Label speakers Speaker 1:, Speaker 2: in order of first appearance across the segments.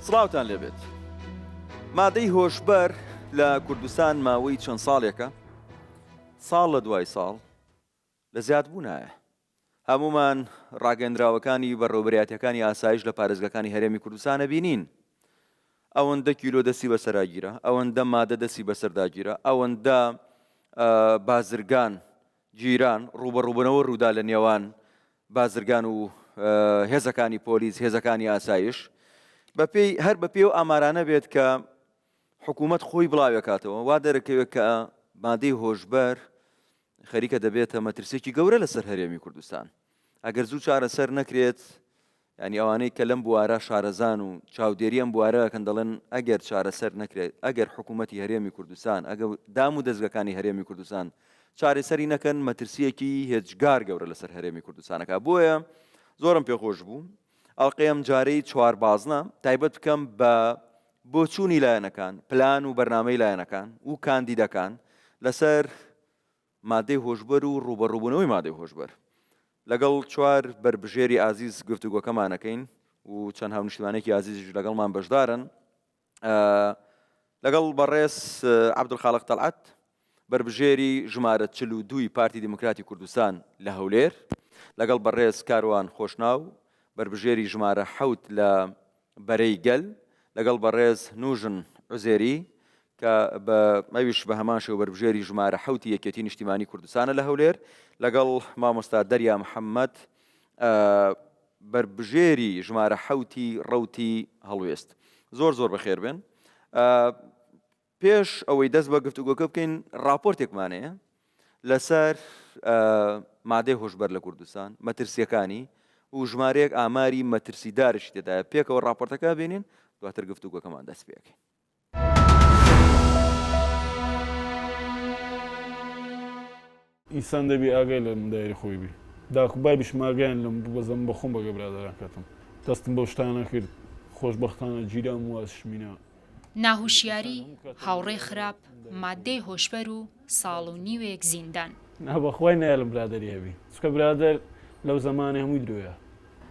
Speaker 1: سڵاوتان لێبێت. مادەی هۆشبەر لە کوردستان ماوەی چەند ساڵێکە، ساڵ لە دوای ساڵ لە زیادبوونایە. هەمومان ڕاگەندراوەکانی بەڕێوەبەریاتیەکانی ئاسایش لە پارێزگەکانی هەرێمی کوردستانە بینین. ئەوەندە کیلۆ دەستی بەسەراگیرە، ئەوەندە مادە دەستی بەسەرداگیرە، ئەوەندە بازرگان جیران ڕوبەڕووبنەوە ڕوودا لە نێوان بازرگان و هێزەکانی پۆلیس، هێزەکانی ئاسایش، هەر بە پێی و ئامارانە بێت کە حکوومەت خۆی بڵاوێکاتەوە. وا دەرەکەوێت کە مادەی هۆشبەر خەریکە دەبێتە مەترسێکی گەورە لەسەر هەرێمی کوردستان. ئەگەر زوو چارەسەر نەکرێت، ینی ئەوانەی کە لەم بوارە شارەزان و چاودێری ئەم بوارەکەن دەڵێن ئەگەر چارەسەر نەکرێت، ئەگەر حکوومەتی هەرێمی کوردستان، ئەگەر دام و دەستگەکانی هەرێمی کوردستان چارەسەری نەکەن، مەترسیەکی هێچگار گەورە لەسەر هەرێمی کوردستانەکە. بۆیە زۆرم پێخۆش بوو ئەڵقەیەم جارەی چواربازنە تایبەت بکەم بە بۆچوونی لایەنەکان، پلان و بەرنامەی لایەنەکان و کاندیدەکان لەسەر مادەی هۆشبەر و ڕوبەڕووبوونەوەی مادەی هۆشبەر. لەگەڵ چوار بربژێری ئازیز گفتوگۆکەمانەکەین و چەند هاونیشتمانێکی ئازیزیش لەگەڵمان بەشدارن. لەگەڵ بەڕێز عەبدولخالق تەڵعەت، بربژێری ژمارە 42 پارتی دیموکراتی کوردستان لە هەولێر، لەگەڵ بەڕێز کاروان خۆشناو، بربژێری ژمارە 7 لە بەرەی گەل، لەگەڵ بەڕێز نوژن عوزێری کە ئەویش بە هەمان شێوە بربژێری ژمارە 7 یەکێتی نیشتیمانی کوردستانە لە هەولێر، لەگەڵ مامۆستا دەریا محەممەد بربژێری ژمارە 7 ڕەوتی هەڵوێست. زۆر بەخێر بێن. پێش ئەوەی دەست بە گفتوگۆکە بکەین، راپۆرتێکمانەیە لەسەر مادەی هۆشبەر لە کوردستان، مەترسیەکانی و ژمارەیەک ئاماری مەترسیدارشی تێدایە. پێکەوە راپۆرتەکە بینین، دواتر گفتوگۆکەمان دەست پێکەین.
Speaker 2: ئینسان دەبی ئاگای لە دایری خۆی بی. داخبای بشماگەیان لەم بەزەم بەخۆم بەگە برادەران کەتم. دەستم بەو شتانە کرد، خۆشبەختانە گیرام واز شمینە.
Speaker 3: ناهوشیاری، هاوڕێ خراپ، مادەی هۆشبەر و ساڵ و نیوێک زیندان.
Speaker 2: بەخوای نایڵم برادەری هەبی. چکە برادەر لەو زەمانە هەمووی درۆیە.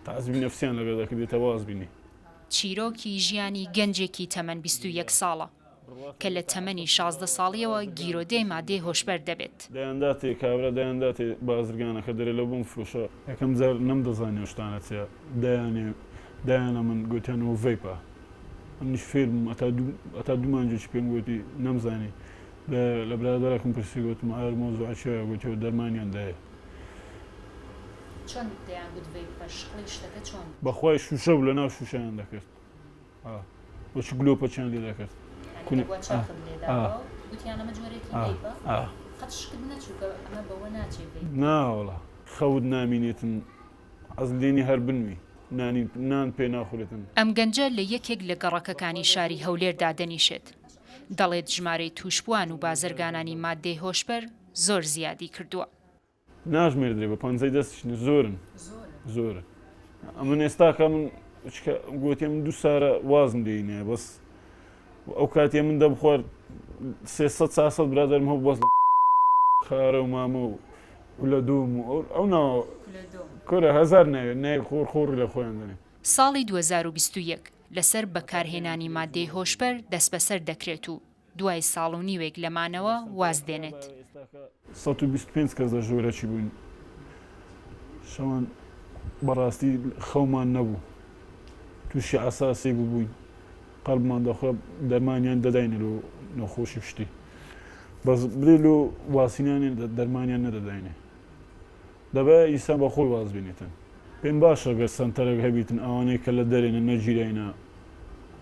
Speaker 2: تازبی نەفسیان لەگەڵ دەکردێتە واز بینی.
Speaker 3: چیرۆکی ژیانی گەنجێکی تەمەن 21 ساڵە کە لە تەمەنی 16 ساڵیەوە گیرۆدەی مادەی هۆشبەر دەبێت.
Speaker 2: دەیانداتێ کابرا دەیانداتێ بازرگانەکە دەرێ لە بۆم فرۆشە. یەکەم جار نەمدەزانێ شتانە چیە. دایانە من گوتیانەوە ڤەیپە. ئەمنیش فێرم ئەتا دوو مانجێکی پێم گوتی نەمزانی. لە برادەرێکم پرسی گوتم ئایا مۆزوعە چییە؟ گوتیەوە دەرمانیان دایە.
Speaker 3: چۆن دەیانگوت ڤەیپە؟ شقڵی شتەکە چۆن؟
Speaker 2: بەخوای شوشە بوو، لەناو شوشەیان دەکرد. بۆچی گلۆپەچیان لێ دەکرد. ناوەڵا خەوت نامینێتن، ئەز لێنی هەر بنوی نان پێ ناخورێتن.
Speaker 3: ئەم گەنجە لە یەکێک لە گەڕەکەکانی شاری هەولێردا دەنیشێت. دەڵێت ژمارەی تووشبووان و بازرگانانی مادەی هۆشبەر زۆر زیادی کردووە.
Speaker 2: ناژمێردرێ بە پەنجەی دەستیشنە زۆرن. ئەمن ئێستاکە من گوتێ من 2 سارە وازم دێنێ بەس ئەو کاتێ من دەبخوارد 300-400 برادەرم هەبوو بەس خارە و مامە و لە دووم و ئەو ناوە کۆرە هەزار نای خۆڕی لە خۆیان دەنێ.
Speaker 3: ساڵی 2021 لەسەر بەکارهێنانی مادەی هۆشبەر دەست بەسەر دەکرێت و دوای ساڵ و نیوێک لەمانەوە واز دێنێت.
Speaker 2: 125 کەس لە ژۆرەکی بووین. شەوان بەڕاستی خەومان نەبوو، تووشی ئاساسی بووین. قەڵبمان دەخوا دەرمانیان دەداینە لە نەخۆشی پشتی. بەس برێ لە واسینیان دەرمانیان نەدەداینێ. دەبێ ئیسان بە خۆی واز بینێتن. پێم باشە گەر سەنتەرێک هەبیتن ئەوانەی کە لە دەرێنە نەگیرینە،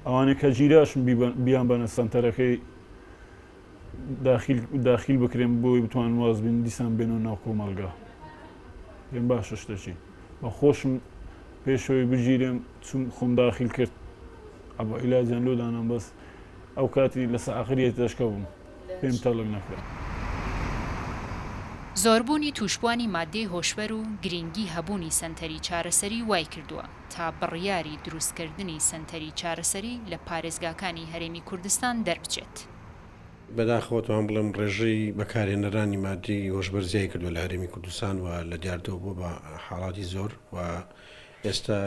Speaker 2: ئەوانەی کە گیراشن بیان بەنە سەنتەرەکەی داخیل بکرێن بۆی بتوان واز بین، دیسان بێنەوە ناو کۆمەڵگا. پێم باشە شتێکی. بە خۆشم پێشەوەی بگیرێم چوم خۆم داخیل کرد. ئەبە ئیلاجیان لۆدانم بەس ئەو کاتی لە سەعاخریەتی دەشکە بووم. پێم تەڵک نەکرد.
Speaker 3: زۆربوونی تووشبوانی مادەی هۆشبەر و گرنگی هەبوونی سەنتەری چارەسەری وای کردووە تا بڕیاری دروستکردنی سەنتەری چارەسەری لە پارێزگاکانی هەرێمی کوردستان دەربچێت.
Speaker 4: بەداخەوەتوان بڵێم ڕێژەی بەکارهێنەرانی مادەی هۆشبەر زیای کردووە لە هەرێمی کوردستان و لە دیاردەوە بۆ بە حاڵاتی زۆر و ئێستا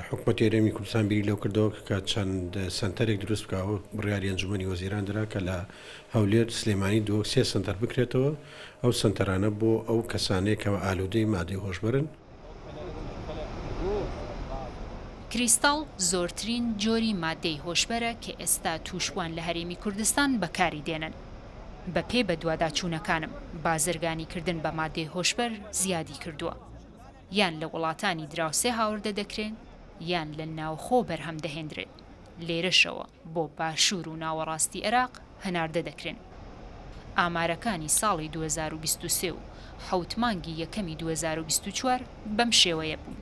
Speaker 4: حکوومەتی هەرێمی کوردستان بیری لەو کردەوە کە چەند سنتەرێک دروست بکەوە بڕیاری ئەنجومەنی وەزیران درا کە لە هەولێر سلێمانی دووە سێ سنتەر بکرێتەوە ئەو سنتەرانە بۆ ئەو کەسانەیە کەەوە ئالودەی مادەی هۆشبەرن.
Speaker 3: کریستاڵ زۆرترین جۆری مادەی هۆشبەرە کە ئێستا تووشوان لە هەرێمی کوردستان بەکاری دێنن. بە پێ بە دوواداچوونەکانم بازرگانیکردن بە مادەی هۆشبەر زیادی کردووە. یان لە وڵاتانی دراوسێ هاوردە دەکرێن یان لە ناوخۆ بەرهەم دەهێنرێت. لێرەشەوە بۆ باشوور و ناوەڕاستی عێراق هەناردە دەکرێن. ئامارەکانی ساڵی 2023 و حەوت مانگی یەکەمی 2024 بەم شێوەیە بوون.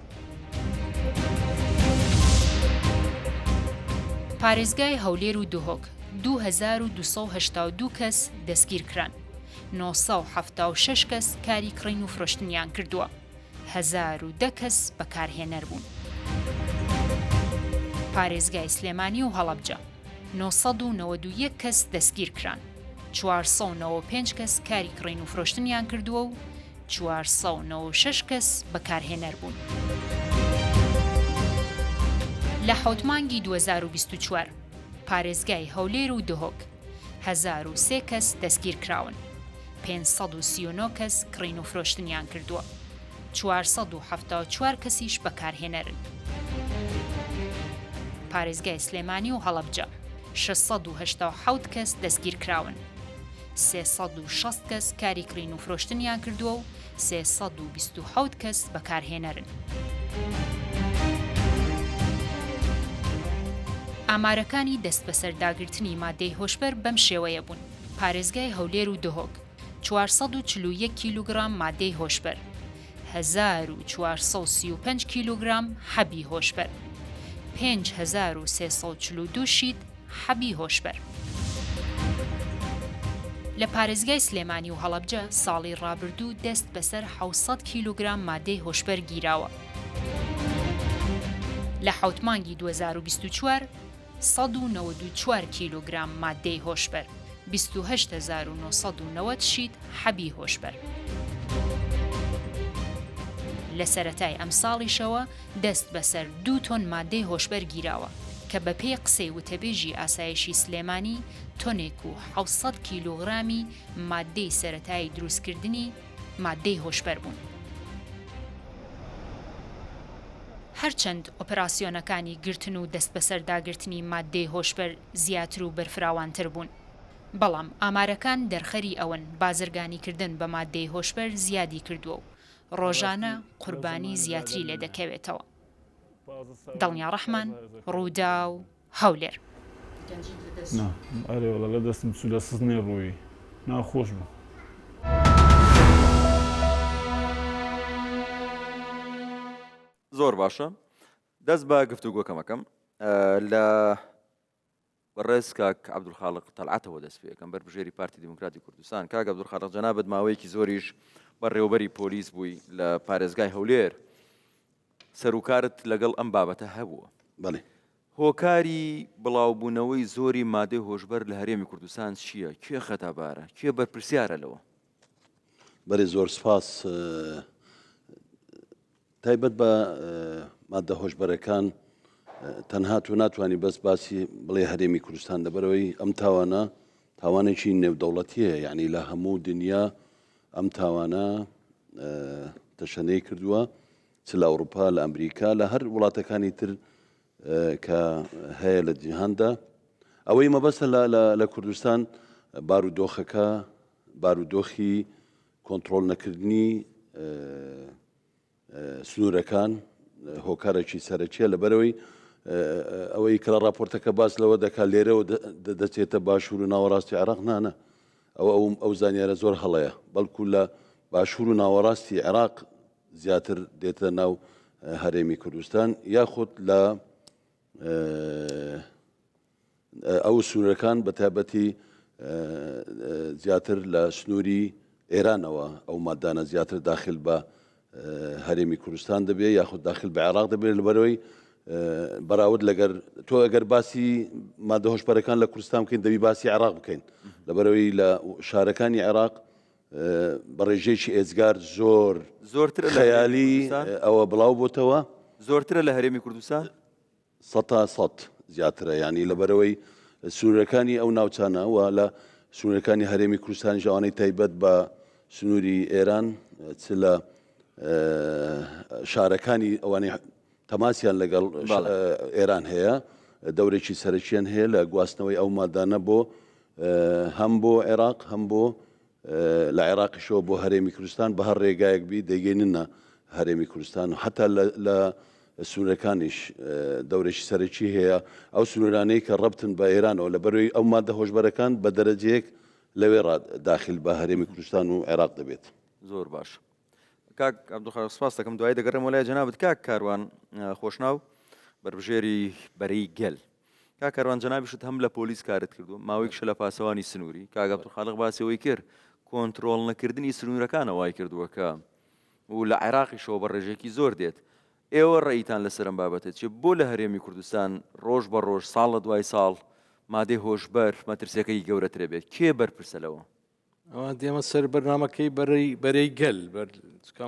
Speaker 3: پارێزگای هەولێر و دهۆک 2282 کەس دەستگیر کران. 976 کەس کاری کڕین و فرۆشتنیان کردووە. 1010 کەس بەکارهێنەر بوون. پارێزگای سلێمانی و هەڵەبجە 991 کەس دەستگیر کران. 495 کەس کاری کڕین و فرۆشتنیان کردووە و 496 کەس بەکارهێنەر بوون. لە حەوت مانگی 2024 پارێزگای هەولێر و دهۆک 1003 کەس دەستگیر کراون. 539 کەس کڕین و فرۆشتنیان کردووە. 474 کەسیش بەکارهێنەرن. پارێزگای سلێمانی و هەڵەبجە 687 کەس دەستگیر کراون. 360 کەس کاری کڕین و فرۆشتنیان کردووە و 327 کەس بەکارهێنەرن. ئامارەکانی دەست بەسەر داگرتنی مادەی هۆشبەر بەم شێوەیە بوون. پارێزگای هەولێر و دهۆک 441 کیلوگرام مادەی هۆشبەر، 1435 کیلوگرام حەبی هۆشبەر، 5342 شیت حەبی هۆشبەر. لە پارێزگای سلێمانی و هەڵەبجە ساڵی ڕابردوو دەست بەسەر 700 کیلوگرام مادەی هۆشبەر گیراوە. لە حەوت مانگی 2024 194 کیلوگرام مادەی هۆشبەر، 28990 شیت حەبی هۆشبەر. لە سەرەتای ئەم ساڵیشەوە دەست بەسەر 2 تۆن مادەی هۆشبەر گیراوە کە بە پێی قسەی وتەبێژی ئاسایشی سلێمانی تۆنێک و 700 کیلوگرامی مادەی سەرەتایی دروستکردنی مادەی هۆشبەر بوون. هەرچەند ئۆپراسیۆنەکانی گرتن و دەست بەسەر داگرتنی مادەی هۆشبەر زیاتر و بەرفراوانتر بوون، بەڵام ئامارەکان دەرخەری ئەوەن بازرگانیکردن بە مادەی هۆشبەر زیادی کردووە و ڕۆژانە قوربانی زیاتری لێ دەکەوێتەوە. دڵنیا ڕەحمان، ڕوودا و هەولێر.
Speaker 2: ئەرێ وەڵا لە دەستم چوو لە سزنێ ڕووی ناخۆش بوو.
Speaker 1: زۆر باشە، دەست بە گفتوگۆکەمەکەم لە بەڕێز کاک عەبدولخالق تەلعەتەوە دەست پێەکەم بەرپژێری پارتی دیموکراتی کوردستان. کاک عەبدولخالق جەنابەت ماوەیەکی زۆریش بەڕێوەبەری پۆلیس بووی لە پارێزگای هەولێر، سەرۆکارت لەگەڵ ئەم بابەتە هەبووە.
Speaker 5: بەڵێ
Speaker 1: هۆکاری بڵاوبوونەوەی زۆری مادەی هۆشبەر لە هەرێمی کوردستان چییە؟ کوێ خەتابارە؟ کوێ بەرپرسیارە لەوە؟
Speaker 5: بەێ زۆر سپاس. تایبەت بە مادە هۆشبەرەکان تەنها تو ناتوانانی بەس باسی بڵێ هەرێمی کوردستان دەبەرەوەی ئەم تاوانە تاوانێکی نێودەوڵەتیە، یعنی لە هەموو دنیا ئەم تاوانە تەشەنەی کردووە، چ لە ئەوروپا، لە ئەمریکا، لە هەر وڵاتەکانی تر کە هەیە لە جیهاندا. ئەوەی مەبەستە لە کوردستان بارودۆخەکە بارودۆخی کۆنتڕۆڵ نەکردنی سنوورەکان هۆکارێکی سەرەکیە، لەبەرەوەی ئەوەی کە لە راپۆرتەکە باس لەوە دەکات لێرەوە دەچێتە باشوور و ناوەڕاستی عێراق نانە، ئەو زانیارە زۆر هەڵەیە، بەڵکو لە باشوور و ناوەڕاستی عێراق زیاتر دێتە ناو هەرێمی کوردستان، یاخود لە ئەو سنوورەکان بە تایبەتی زیاتر لە سنووری ئێرانەوە ئەو مادانە زیاتر داخل بە هەرێمی کوردستان دەبێت یاخود داخل بە عێراق دەبێت. لەبەرەوەی بەراورد لەگەر تۆ ئەگەر باسی مادە هۆشبەرەکان لە کوردستان بکەین دەبی باسی عێراق بکەین، لەبەرەوەی لە شارەکانی عێراق بە ڕێژەیەکی ئێجگار زۆرتر خەیالی ئەوە بڵاو بۆتەوە
Speaker 1: زۆرترە لە هەرێمی کوردستان؟
Speaker 5: سەد زیاترە ینی لەبەرەوەی سنوورەکانی ئەو ناوچانە و لە سنوورەکانی هەرێمی کوردستانی ژەوانەی تایبەت بە سنووری ئێران چ لە شارەکانی ئەوانەی تەماسیان لەگەڵ ئێران هەیە دەورێکی سەرچیان هەیە لە گواستنەوەی ئەو مادانە بۆ هەم بۆ عێراق هەم بۆ لە عێراقیشەوە بۆ هەرێمی کوردستان بە هەر ڕێگایەک بی دەیگەینە هەرێمی کوردستان حتا لە سنوورەکانیش دەورێکی سەرچی هەیە ئەو سنوورانەی کە ڕەبتن بە ئێرانەوە لە بەروی ئەو مادە هۆشبەرەکان بە دەرەجەیەک لەوێ داخل بە هەرێمی کوردستان و عێراق دەبێت.
Speaker 1: زۆر باش. کاک عەبدولخالق سپاس دەکەم دوای دەگەڕێم وەلای جەنابەت کاک کاروان خۆشناو بەربژێری بەرەی گەل. کاک کاروان جەنابیشت هەم لە پۆلیس کارت کردو ماوەیەکشە لە پاسەوانی سنووری کاک عەبدولخالق باسی ئەوەی کرد کۆنتڕۆڵ نەکردنی سنوورەکانە وای کردووە کە و لە عێراقیشەوە بە ڕێژێکی زۆر دێت. ئێوە ڕێیتان لەسەر ئەم بابەتە چێ بۆ لە هەرێمی کوردستان ڕۆژ بە ڕۆژ ساڵ لە دوای ساڵ مادەی هۆشبەر مەترسیەکەی گەورەترە بێت کێ بەرپرسە لەوە؟
Speaker 6: ئەوە دێمە سەر بەرنامەکەی بەرەی گەل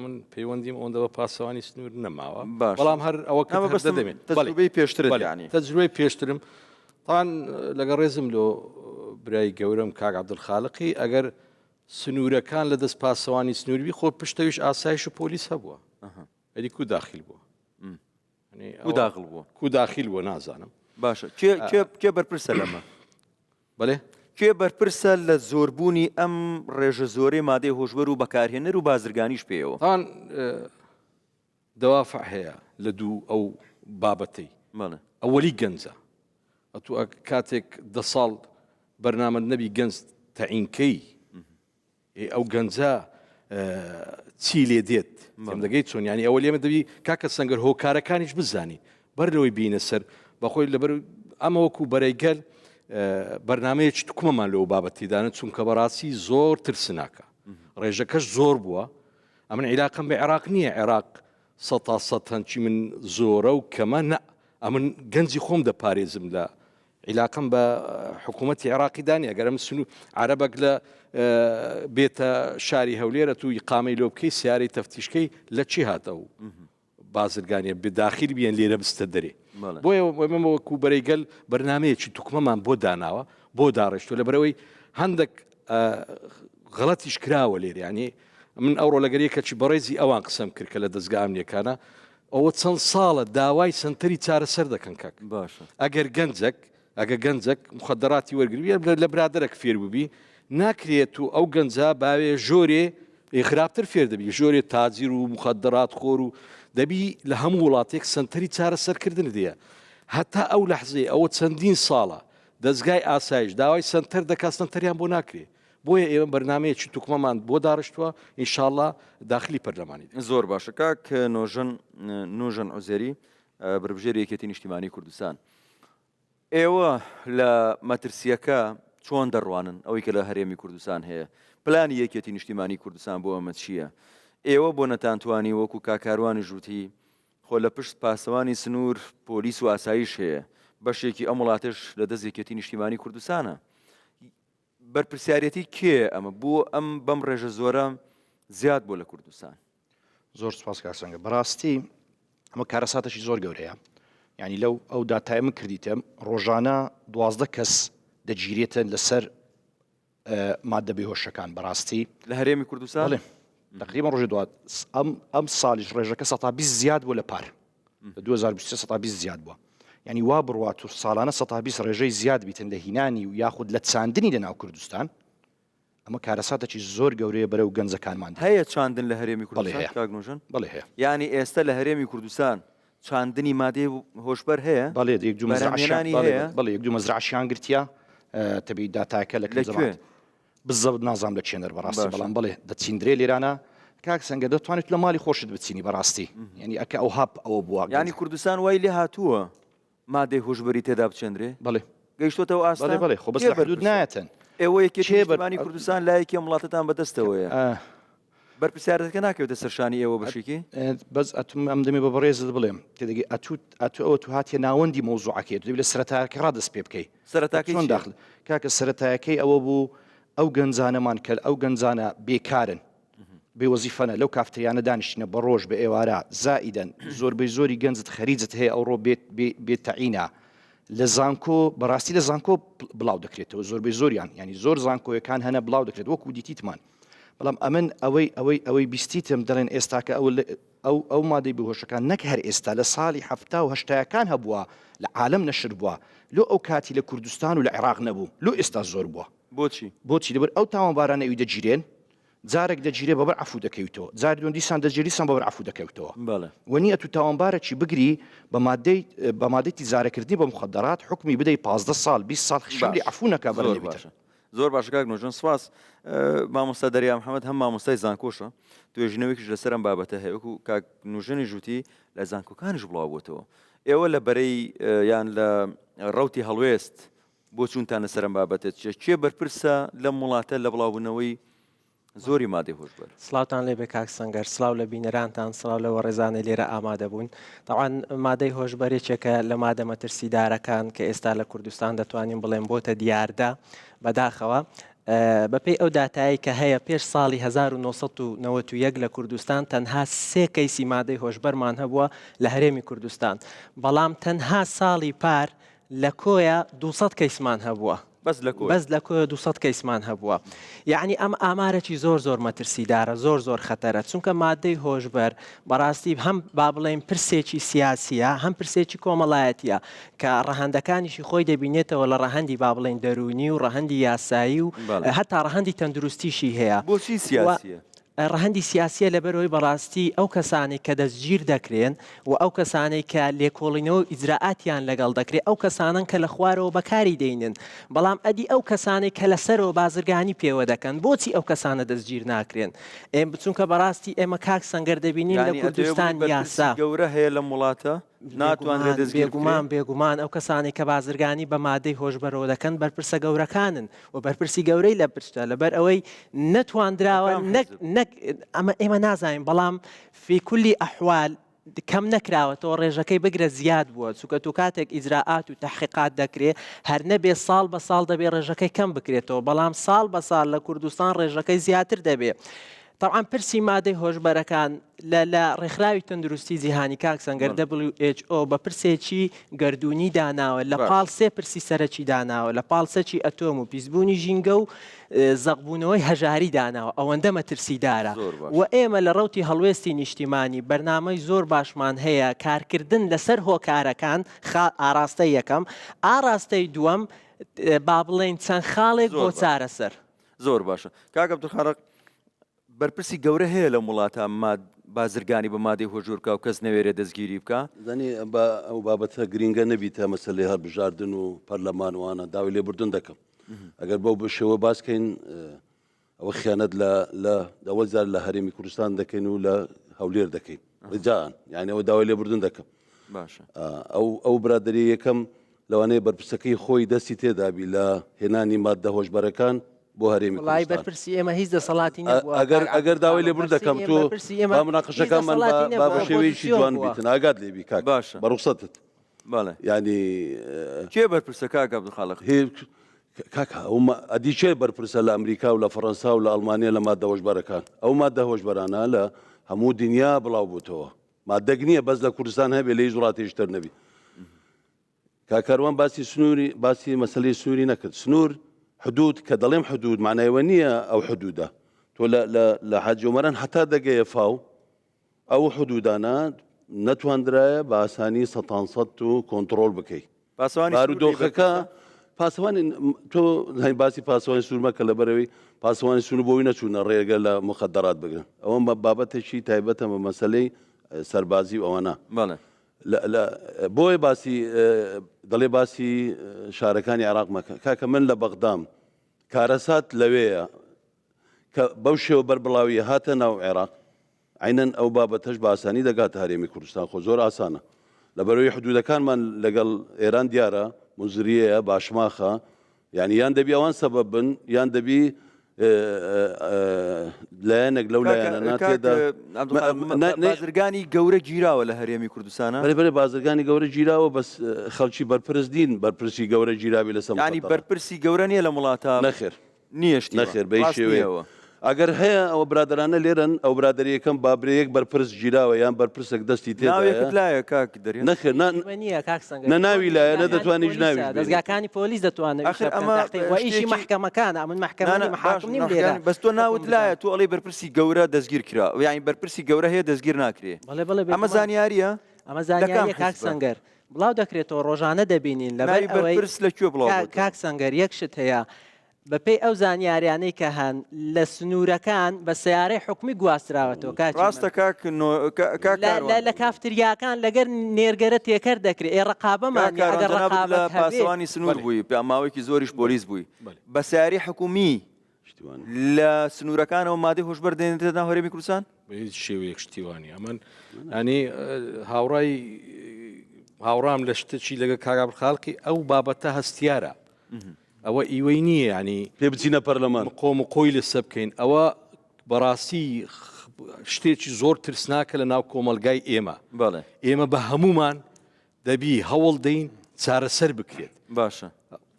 Speaker 6: من پەیوەندیم ئەوەندە بە پاسەوانی سنوور نەماوە بەڵام هەر ئەوە دەمێت
Speaker 1: تەجروبەی پێشترت ینی
Speaker 6: تەجروبەی پێشترم تاوان لەگە ڕێزم لۆ برای گەورەم کاک عەبدولخالقی ئەگەر سنوورەکان لە دەست پاسەوانی سنووری خۆ پشتەویش ئاسایش و پۆلیس هەبووە ئەدی کو داخل بووە
Speaker 1: داخل بووە
Speaker 6: کو داخل بووە نازانم
Speaker 1: باشە کێ بەرپرسە لەمە
Speaker 6: بەڵێ
Speaker 1: کێ بەرپرسە لە زۆربوونی ئەم ڕێژە زۆرەی مادەی هۆشبەر و بەکارهێنەر و بازرگانیش پێیەوە
Speaker 6: تاوان دەوافع هەیە لە دوو ئەو بابەتەی ئەوەلی گەنجە ئەتو کاتێک 10 ساڵ بەرنامە نەبی گەنج تەعینکەی ئەو گەنجە چی لێ دێت دەگەیت چۆن ینی ئەوە لێمە دەبی کاکە سەنگەر هۆکارەکانیش بزانی بەر لەوەی بینە سەر بەخۆی لەبەر ئەمە وەکو بەرەی گەل بەرنمەیەکی توکمەمان لەو بابەتیدانە چونکە بەڕاستی زۆر ترسناکە ڕێژەکەش زۆر بووە ئەمن عیلاقم بە عێراق نییە عێراق 100 هەنچی من زۆرە و کەمە نە ئەمن گەنجی خۆم دەپارێزم لە عیلاقم بە حکوومەتی عێراقی دانی ئەگەرم سنوو عەرەبەک لە بێتە شاری هەولێرە تو ئیقامەی لۆ بکەی سیارەی تەفتیشکەی لە چی هاتە و بازرگانیە بداخل بیان لێرە بستە دەرێ بۆیە وەکو بەرەی گەل بەرنمەیەکی توکمەمان بۆ داناوە بۆ داڕێشتوە لە بەرەوەی هەندێک غەڵەتیش کراوە لێرە ینی من ئەوڕۆ لەگەریەکەچی بەڕێزی ئەوان قسەم کرد کە لە دەستگا ئەمنیەکانە ئەوە چەند ساڵە داوای سنتەری چارەسەر دەکەن کاک
Speaker 1: باشە
Speaker 6: ئەگەر گەنجێک مخدراتی وەرگری لە برادرێک فێر بووبی ناکرێت و ئەو گەنجە باوێ ژۆرێ خراپتر فێر دەبی ژۆرێ تاجیر و مخدرات خۆر و دەبی لە هەموو وڵاتێک سنتەری چارەسەرکردن دێە هەتا ئەو لەحزەی ئەوە چەندین ساڵە دەستگای ئاسایش داوای سنتەر دەکات سنتەریان بۆ ناکرێ بۆیە ئێوە بەرنمەیەکی توکمەمان بۆ داڕشتووە ئینشاءڵڵا داخلی پەرلەمانی
Speaker 1: زۆر باشە کاک نۆژن عوزێری بەربژێری یەکێتی نیشتیمانی کوردستان ئێوە لە مەترسیەکە چۆن دەڕوانن ئەوەی کە لە هەرێمی کوردستان هەیە پلانی یەکێتی نیشتیمانی کوردستان بۆ ئەمە چییە ئێوە بۆ نەتانتوانی وەکو کاکاروانی ژووتی خۆ لە پشت پاسەوانی سنوور پۆلیس و ئاسایش هەیە بەشێکی ئەم وڵاتش لە دەست یەکێتی نیشتیمانی کوردستانە بەرپرسیارەتی کێ ئەمە بۆ ئەم بەم ڕێژە زۆرە زیاد بۆ لە کوردستان
Speaker 7: زۆر سپاس کارسەنگە بەڕاستی ئەمە کارەساتەشی زۆر گەورەیە ینی لەو ئەو داتای من کردیتە ڕۆژانە 12 کەس دەگیرێتن لەسەر مادە بێهۆشەکان بەڕاستی
Speaker 1: لە هەرێمی کوردستان
Speaker 7: تقریبا ڕۆژی دوات ئەم ساڵیش ڕێژەکە 120 زیاد بووە لە پار لە 2023 120 زیاد بووە ینی وا بڕوات و ساڵانە 120 ڕێژەی زیاد بیتن لە هینانی و یاخود لە چاندنی لە ناو کوردستان ئەمە کارەساتێکی زۆر گەورەیە بەرەو گەنجەکانمان
Speaker 1: هەیە چاندن لە هەرێمی کوردستان کاگنۆژن
Speaker 7: بەڵێ هەیە
Speaker 1: ینی ئێستا لە هەرێمی کوردستان چاندنی مادەی هۆشبەر هەیە
Speaker 7: بەڵێ یەک دوو مەزرعشیان گرتیا تەبی داتاکە لە زەمان بزەوت نازام لە چێنەر بەڕاستی بەڵام بڵێ دەچیندرێ لێرانە کاک سەنگە دەتوانێت لە ماڵی خۆشت بچینی بەڕاستی ینی ئەکە ئەو هاپ ئەوە بووە
Speaker 1: ینی کوردستان وای لێ هاتووە مادەی هۆشبەری تێدا بچێندرێ
Speaker 7: بڵێ
Speaker 1: گەیشتۆتەوە ئاستا
Speaker 7: بڵێ خۆ بەس لە حدود نایەتن
Speaker 1: ئێوە یەکێتی نیشتیمانی کوردستان لایەکی وڵاتتان بەدەستەوەیە بەرپرسیارەتەکە ناکەوێتە سەرشانی ئێوە بەشێکی
Speaker 7: بەس ئەتوم ئەم دەمێ بە بەڕێزت بڵێم تێدەگەی ئەتو ئەوە تو هاتیە ناوەندی مۆزوعەکەی دەبی لە سەرەتاکە ڕادەست پێ بکەی
Speaker 1: سەرەتاکەی
Speaker 7: چۆن داخل کاکە سەرەتایەکەی ئەوە بوو ئەو گەنجانەمان کرد ئەو گەنجانە بێکارن بێوەزیفەنە لەو کافتریانە دانیشتینە بە ڕۆژ بە ئێوارە زائیدەن زۆربەی زۆری گەنجت خەریجت هەیە ئەوڕۆ بێت تەعینە لە زانکۆ بەڕاستی لە زانکۆ بڵاو دەکرێتەوە زۆربەی زۆریان ینی زۆر زانکۆیەکان هەنە بڵاو دەکرێت وەکو دیتیتمان بەڵام ئەمن ئەوەی بیستیتم دەڵێن ئێستاکە ئەو مادەی بهۆشەکان نەک هەر ئێستا لە ساڵی هەفتا و هەشتایەکان هەبووە لە عالم نەشر بووە لۆ ئەو کاتی لە کوردستان و لە عێراق نەبوو لۆ ئێستا زۆر بووە بۆچی لەبەر ئەو تاوانبارانە ئەوی دەگیرێن جارێک دەگیرێ بەبەر عفو دەکەویتەوە جار دوم دیسان دەجێریسان بەبەر عفو دەکەوتەوە وەنیە تو تاوانبارێکی بگری بە مادەی تیزارەکردنی بە مخدرات حکمی بدەی 15 ساڵ 20 ساڵ خشمری عفو نەکا بەرەوەی
Speaker 1: زۆر باش کاک نوێژن سواس مامۆستا دەریا محەممەد هەم مامۆستای زانکۆشە توێژنەوەیکیش لەسەر ئەم بابەتە هەیە وەکو کاک نوژنی ژووتی لە زانکۆکانیش بڵاو بووتەوە ئێوە لە بەرەی یان لە ڕەوتی هەڵوێست بۆ چوونتانە سەر ئەم بابەتێت کێ بەرپرسە لەم وڵاتە لە بڵاوبوونەوەی زۆری مادەی هۆشبەر
Speaker 8: سلااوان لێ بێ کاک سەنگەر سلااو لە بینەرانتان سلااو لەوە ڕێزانە لێرە ئامادە بوون تاوان مادەی هۆشبەرێکێکە لە مادە مەترسیدارەکان کە ئێستا لە کوردستان دەتوانین بڵێن بۆتە دیاردا بەداخەوە بەپێی ئەو داتایی کە هەیە پێش ساڵی 1991 لە کوردستان تەنها 3 کەیسی مادەی هۆشبەرمان هەبووە لە هەرێمی کوردستان بەڵام تەنها ساڵی پار لە کۆیە 200 کەیسمان هەبووە بەس لە کۆیە 200 کەیسمان هەبووە یعنی ئەم ئامارێکی زۆر مەترسیدارە زۆر خەتەرە چونکە مادەی هۆشبەر بەڕاستی هەم با بڵێن پرسێکی سیاسیە هەم پرسێکی کۆمەڵایەتیە کە ڕەهەندەکانیشی خۆی دەبینێتەوە لە ڕەهەندی با بڵێن دەرونی و ڕەهەندی یاسایی و هەتا ڕەهەندی تەندروستیشی هەیە
Speaker 1: بۆچی سیاسیە
Speaker 8: ڕەهەندی سیاسیە لەبەرەوەی بەڕاستی ئەو کەسانێک کە دەستگیر دەکرێن و ئەو کەسانێک کە لێکۆڵینەوە ئیجراعاتیان لەگەڵ دەکرێت ئەو کەسانن کە لە خوارەوە بەکاری دێنن بەڵام ئەدی ئەو کەسانێک کە لەسەرەوە بازرگانی پێوە دەکەن بۆچی ئەو کەسانە دەستگیر ناکرێن ئێمە بچونکە بەڕاستی ئێمە کاک سەنگەر دەبینین لە کوردستان یاسا
Speaker 1: گەورە هەیە لە وڵاتە ناتوانێت
Speaker 8: بێگومان ئەو کەسانی کە بازرگانی بە مادەی هۆشبەرەوە دەکەن بەرپرسە گەورەکانن و بەرپرسی گەورەی لە پشتە لەبەر ئەوەی نەتواندراوە ئەمە ئێمە نازانین بەڵام في کولی ئەحوال کەم نەکراوەتەوە ڕێژەکەی بگرە زیاد بووە چونکە تو کاتێک ئیجراعات و تحقیقات دەکرێت هەر نەبێ ساڵ بە ساڵ دەبێ ڕێژەکەی کەم بکرێتەوە بەڵام ساڵ بە ساڵ لە کوردستان ڕێژەکەی زیاتر دەبێت طبعا پرسی مادەی هۆشبەرەکان لە ڕێکخراوی تەندروستی جیهانی کاک سەنگەر WHO بە پرسێکی گردردونی داناوە لە پاڵ 3 پرسی سەرەکی داناوە لە پاڵ سەرکی ئەتۆم و پیسبوونی ژینگە و زەقبوونەوەی هەژاری داناوە ئەوەندە مەترسیدارە و ئێمە لە ڕەوتی هەڵوێستی نیشتیمانی بەرنامەی زۆر باشمان هەیە کارکردن لەسەر هۆکارەکان ئاراستەی یەکەم ئاراستەی دووەم با بڵێن چەند خاڵێک بۆ چارەسەر
Speaker 1: زۆر باشە کاک عەبدولخالق بەرپرسی گەورە هەیە لە وڵاتە بازرگانی بە مادەی هۆژورکە و کەس نەوێرێ دەستگیری بکە
Speaker 5: زانی ئەو بابەتە گرینگە نەبیتە مەسلەی هەڵبژاردن و پەرلەمانوانە داوای لێبوردن دەکەم ئەگەر بەو بشەوە باسکەین ئەوە خیانەت لە دەوەل جار لە هەرێمی کوردستان دەکەین و لە هەولێر دەکەین ڕجان یعنی ئەوە داوای لێبوردن دەکەم
Speaker 1: باشە
Speaker 5: ئەو برادری یەکەم لەوانەیە بەرپرسەکەی خۆی دەستی تێدابی لە هێنانی مادە هۆشبەرەکان بۆ هەرێمی
Speaker 8: کوردستان بەرپرسی ئێمە هیچ دەسەڵاتی
Speaker 5: ئەگەر داوای لێبوردن دەکەم تۆ با مناقەشەکانمان بە شێوەیەکی جوان بیتن ئاگات لێبی کاک
Speaker 1: باشە
Speaker 5: بە ڕوخسەتت ینی
Speaker 1: کێ بەرپرسە کاک عەبدولخالق
Speaker 5: کاکە ئەدی چێ بەرپرسە لە ئەمریکا و لە فەڕەنسا و لە ئەڵمانیا لە مادە هۆشبەرەکان ئەو مادە هۆشبەرانە لە هەموو دنیا بڵاو بووتەوە مادەک نییە بەس لە کوردستان هەبێ لە هیچ وڵاتێشتر نەبی کاکەروان باسی مەسەلەی سنووری نەکرد سنوور حدود کە دەڵێم حدود معنایەوە نییە ئەو حدودە تۆ لە حاجۆمەران هەتا دەگەیە فاو ئەو حدودانە نەتواندرایە بە ئاسانی سەد و کۆنتڕۆڵ بکەیت بارودۆخەکە پاسەوانی تۆ باسی پاسەوانی سوورمەکە لە بەرەوەی پاسەوانی سون بۆی نەچوونە ڕێگە لە مخدرات بگرن ئەوە بابەتێکی تایبەتە بە مەسلەی سەربازی و ئەوەنە بۆیە دەڵێ باسی شارەکانی عێراق مەکە کاکە من لە بەغدام کارەسات لەوەیە کە بەو شێوە بەربڵاویە هاتە ناو عێراق عینەن ئەو بابەتەش بە ئاسانی دەگاتە هەرێمی کوردستان خۆ زۆر ئاسانە لەبەرەوەی حدودەکانمان لەگەڵ ئێران دیارە مزریەیە باشماخە یعنی یان دەبی ئەوان سەبەب بن یان دەبی لایەنێک لەو لایەنە تێدا
Speaker 1: بازرگانی گەورە گیراوە لە هەرێمی کوردستانە
Speaker 5: بەرێ بازرگانی گەورە گیراوە بەس خەڵکی بەرپرس دین بەرپرسی گەورە گیراوی لەسەر
Speaker 1: ینی بەرپرسی گەورە نییە لە وڵاتە
Speaker 5: نەخێر
Speaker 1: نییەشتی
Speaker 5: نەخێر بەی شێوەیەوە ئەگەر هەیە ئەوە برادرانە لێرن ئەو برادریەکەم بابرەیەک بەرپرس گیراوە یان بەرپرسێک دەستی
Speaker 1: ناوێکت
Speaker 5: تێدایە
Speaker 1: لایە کاک دەریێن
Speaker 5: نەخێر
Speaker 8: نییە کاکسەنگ
Speaker 5: نە ناوی لایە نە دەتوانیش ناوی
Speaker 8: دەستگاکانی پۆلیس دەتوانێت
Speaker 1: آخر ئەمە
Speaker 8: ئیشی محکەمەکانە من محکەمانی محاکم نیم لێرە
Speaker 1: بەس تۆ ناوت لایە تۆ ئەڵێ بەرپرسی گەورە دەستگیر کرا یعنی بەرپرسی گەورە هەیە دەستگیر ناکرێ
Speaker 8: بەڵێ بڵێ
Speaker 1: ئەمە زانیاریە
Speaker 8: ئەمە زانیاری کاک سەنگەر بڵاو دەکرێتەوە ڕۆژانە دەبینین لەبەر ئەوەی
Speaker 1: بەرپرس لەکوێ بڵاو
Speaker 8: کاک سەنگەر یەکشت هەیە بەپێی ئەو زانیاریانەی کە هەن لە سنوورەکان بە سیارەی حکومی گواستراوەتەوە
Speaker 1: ڕاستە
Speaker 8: لە کافتریاکان لەگەر نێرگەرە تێکەر دەکرێت ڕقابەمان ئەگەر ڕقابەت
Speaker 1: پاسەوانی سنوور بووی پێماوەیەکی زۆریش پۆلیس بووی بە سیاری حکومی لە سنوورەکانەوە مادەی هۆشبەر دێنێتە ناو هەرێمی کوردستان
Speaker 6: شێوەیەک شتیوانی ئەمن ینی هاوڕام لە شتێکی لەگە کاگابر خاڵکی ئەو بابەتە هەستیارە ئەوە ئیوەی نییە ینی
Speaker 5: پێ بچینە پەرلەمان
Speaker 6: قۆم و قۆی لەسە بکەین ئەوە بەڕاستی شتێکی زۆر ترسناکە لە ناو کۆمەلگای ئێمە ئێمە بە هەمومان دەبی هەوڵ دەین چارەسەر بکرێت
Speaker 1: باشە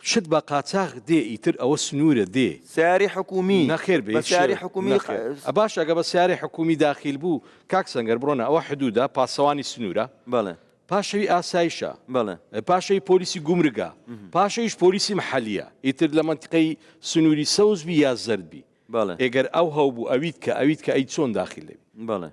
Speaker 6: شت بە قاچاق دێ ئیتر ئەوە سنوورە دێ
Speaker 1: سیاری حکومی
Speaker 6: نەخێر بێ
Speaker 1: سیاری حکومی
Speaker 6: باش ئەگە بە سیاری حکومی داخیل بوو کاک سەنگەر بڕۆنە ئەوە حدوودا پاسەوانی سنوورە
Speaker 1: بەڵێ
Speaker 6: پاشەوی ئاسایشە
Speaker 1: بەڵێ
Speaker 6: پاشەی پۆلیسی گومرگە پاشەیش پۆلیسی محەلیە ئیتر لە منتیقەی سنووری سەوزبی یا زەردبی ئێگەر ئەو هەوبوو ئەویت کە ئەی چۆن داخل دەبی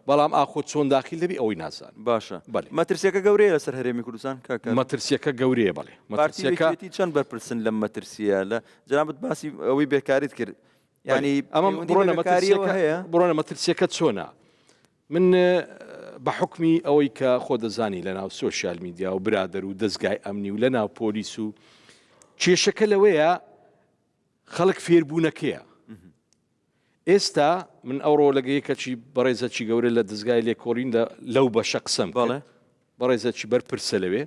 Speaker 6: بەڵام ئاخۆ چۆن داخل دەبی ئەوەی نازان
Speaker 1: باشە مەترسیەکە گەورەیە لەسەر هەرێمی کوردستان
Speaker 6: مەترسیەکە گەورەیە بڵێ
Speaker 1: مەترسیەکەتی چەند بەرپرسن لە مەترسیە لە جنابەت باسی ئەوەی بێکاریت کرد ینی
Speaker 6: ئەمە بڕۆنە مەترسیەکە چۆنە من بە حکمی ئەوەی کە خۆ دەزانی لە ناو سۆشیال میدیا و برادر و دەستگای ئەمنی و لە ناو پۆلیس و کێشەکە لەوەیە خەڵک فێربوونەکەیە ئێستا من ئەوڕۆ لەگەیەکەچی بەڕێزەکی گەورە لە دەستگای لێکۆڕیندا لەو بەشە قسەم بەڕێزەکی بەرپرسە لەوێ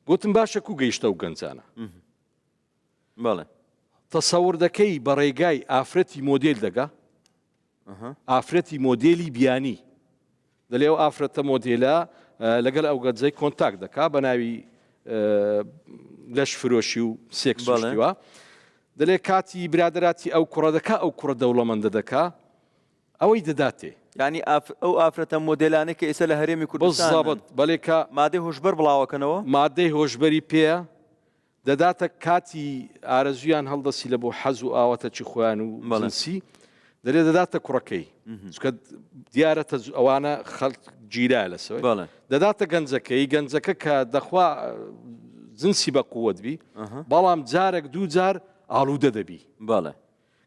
Speaker 6: گوتم باشە کو گەیشتە و گەنجانە تەسەور دەکەی بە ڕێگای ئافرەتی مۆدێل دەگا ئافرەتی مۆدێلی بیانی دەڵێ ئەو ئافرەتە مۆدێلە لەگەڵ ئەو گەنجەی کۆنتاک دەکا بە ناوی لەش فرۆشی و سێکسوە دەڵێ کاتی برادراتی ئەو کوڕە دەکا ئەو کوڕە دەوڵەمەندە دەکا ئەوەی دەداتێ
Speaker 1: ینی ئەو ئافرەتە مۆدلانە کە ئێستا لە هەرێمی کوردستان
Speaker 6: بەڵێ کە
Speaker 1: مادەی هۆشبەر بڵاوەکەنەوە
Speaker 6: مادەی هۆشبەری پێە دەداتە کاتی ئارەزویان هەڵدەسی لە بۆ حەز و ئاوەتەچی خۆیان و مەڵەنسی دەرێ دەداتە کوڕەکەی چکە دیارەتە ئەوانە خەڵک گیرا لەسەوە دەداتە گەنجەکە کە دەخوا جنسی بە قووەت بی بەڵام جارێک دوو جار ئاڵوودە دەبی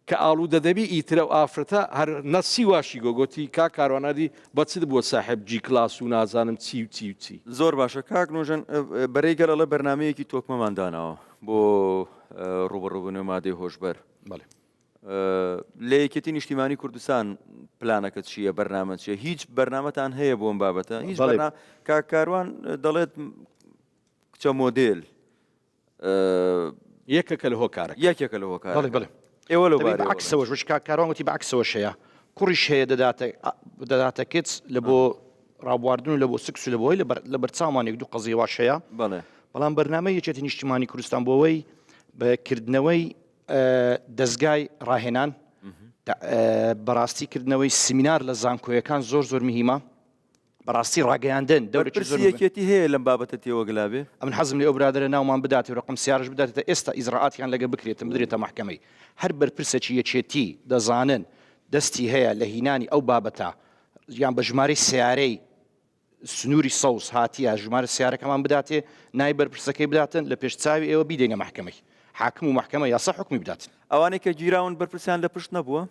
Speaker 6: کە ئاڵوودە دەبی ئیترە و ئافرەتە هەر نەسی واشی گۆگۆتی کا کاروانەری بەچت بووە ساحب جی کلاس و نازانم چی و چی و چی
Speaker 1: زۆر باشە کاک نۆژەن بەرەی گەڵە بەرنمەیەکی تۆکمەماندانەوە بۆ ڕوبەڕووبوونەوە مادەی هۆشبەر لە یەکێتی نیشتیمانی کوردستان پلانەکەت چییە بەرنامە چیە هیچ بەرنامەتان هەیە بۆم بابەتە هیچ کاروان دەڵێت کچە مۆدێل
Speaker 6: یەکێکە لە هۆکارە
Speaker 1: یەکێکە لە هۆکار
Speaker 7: ئێوە لە عکسەوە ژ کاروانگوتی بە عکسەوە شەیە کوڕیش هەیە دەداتە کچ لە بۆ ڕابواردن لە بۆ سکس و لە بۆی لە بەرچاوانێک دوو قەزیێ واشەیە بەڵام بەرنامە یەکێتی نیشتیمانی کوردستان بۆەوەی بەکردنەوەی دەستگای ڕاهێنان بەڕاستیکردنەوەی سیمینار لە زانکۆیەکان زۆر میهمە بەڕاستی ڕاگەیاندن
Speaker 1: دەورەکەتی هەیە لەم بابەتە تێوە گلابێ
Speaker 7: ئەمن حەزم لێ ئەو برادرە ناومان بداتێ ڕقم سیارش بداتێتە ئێستا ئیزراعاتیان لەگە بکرێتم بدرێتە محکەمەی هەر بەرپرسێکی یەکێتی دەزانن دەستی هەیە لە هینانی ئەو بابەتە یان بە ژمارەی سیارەی سنووری سەوز هاتیە ژمارە سیارەکەمان بداتێ نای بەرپرسەکەی بداتن لە پێشچاوی ئێوە بیدەینە محکەمەی حاکم و محکەمە یاسا حکمی بداتن
Speaker 1: ئەوانەی کە گیراون بەرپرسیان لە پشت نەبووە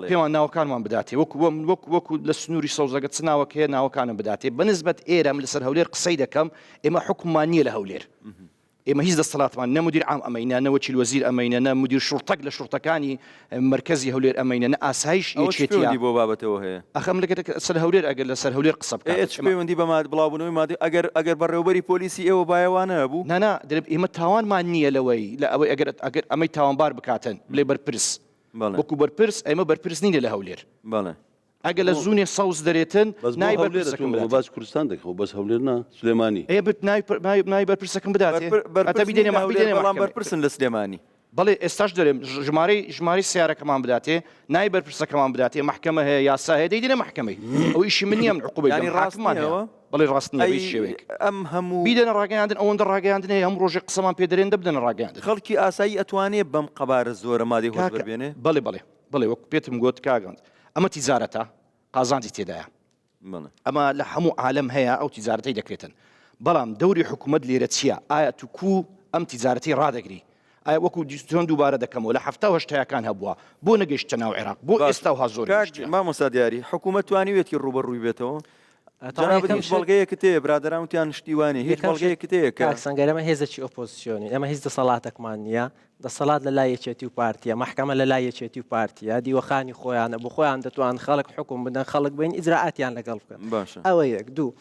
Speaker 7: پێوان ناوەکانمان بداتێ وەکو لە سنووری سەوزەگە چ ناوەک هەیە ناوەکانم بداتێ بەنسبەت ئێرەم لەسەر هەولێر قسەی دەکەم ئێمە حکوممان نییە لە هەولێر ئێمە هیچ دەسەڵاتمان نە مدیر عام ئەمەینە نە وەکیل وەزیر ئەمەینە نە مدیر شورتەک لە شورتەکانی مرکزی هەولێر ئەمەینە نە ئاسایش
Speaker 1: یەکێتی بۆ بابەتەوە هەیە
Speaker 7: ئەخەم لەگەر سەر هەولێر ئەگەر لەسەر هەولێر قسە بکات
Speaker 1: پەیوەندی بە بڵاوبوونەوەی مادە ئەگەر بەڕێوەبەری پۆلیسی ئێوە بایەوانە بوو
Speaker 7: نانا دەب ئێمە تاوانمان نییە لەوەی لە ئەوەی ئەگەر ئەمەی تاوانبار بکاتن بڵێ بەرپرس وەکو بەرپرس ئێمە بەرپرس نینە لە هەولێر ئەگە لە زوونێ سەوز دەرێتن نای
Speaker 5: باز کوردستان دەکەەوە بەس هەولێر نا سلێمانی
Speaker 7: نای بەرپرسەکەم بداتێ
Speaker 1: بەڵام بەرپرسن لە سلێمانی
Speaker 7: بەڵێ ئێستاش دەرێم ژمارەی سیارەکەمان بداتێ نای بەرپرسەکەمان بداتێ محکەمە هەیە یاسا هەیە دەیدێنە محکەمەی ئەو ئیشی من نییە من عقوبەی
Speaker 1: ینی ڕاستمانەوە
Speaker 7: بەڵێ ڕاست نیە شێوەیەک
Speaker 1: ئەم هەموو
Speaker 7: بیدەنە ڕاگەیاندن ئەوەندە ڕاگەیاندن هەیە هەموو ڕۆژێک قسەمان پێدەرێن دەبدەنە ڕاگەیاندن
Speaker 1: خەڵکی ئاسایی ئەتوانێت بەم قەبارە زۆرە مادەی هۆش ببێنێ
Speaker 7: بەڵێ وەک پێتم گوت کاگەند ئەمە تیجارەتە قازانجی تێدایە ئەمە لە هەموو عالم هەیە ئەو تیجارەتەی دەکرێتن بەڵام دەوری حکوومەت لێرە چییە ئایا توکو ئەم تیجارەتی ڕادەگری ئایا وەکو دیستۆن دووبارە دەکەمەوە لە هەفتە هەشتایەکان هەبووە بۆ نەگەیشتە ناو عێراق بۆ ئێستا وها زۆر
Speaker 1: مامۆستا دیاری حکوومەت توانیوێتی ڕوبەڕووی بێتەوە بەڵگەیەکە تێ برادرانوتیان شتیوانی هیچ بەڵگەیەکە تەیەکە
Speaker 8: سنگەرەمە هێزەکی ئۆپۆزیسیۆنی ئەمە هیچ دەسەڵاتێکمان نییە دەسەڵات لە لای یەکێتی و پارتیە محکەمە لە لای یەکێتی و پارتیە دیوەخانی خۆیانە بۆ خۆیان دەتوان خەڵک حکوم بدەن خەڵک بین ئیجراعاتیان لەگەڵ بکەن ئەوە یەک دوو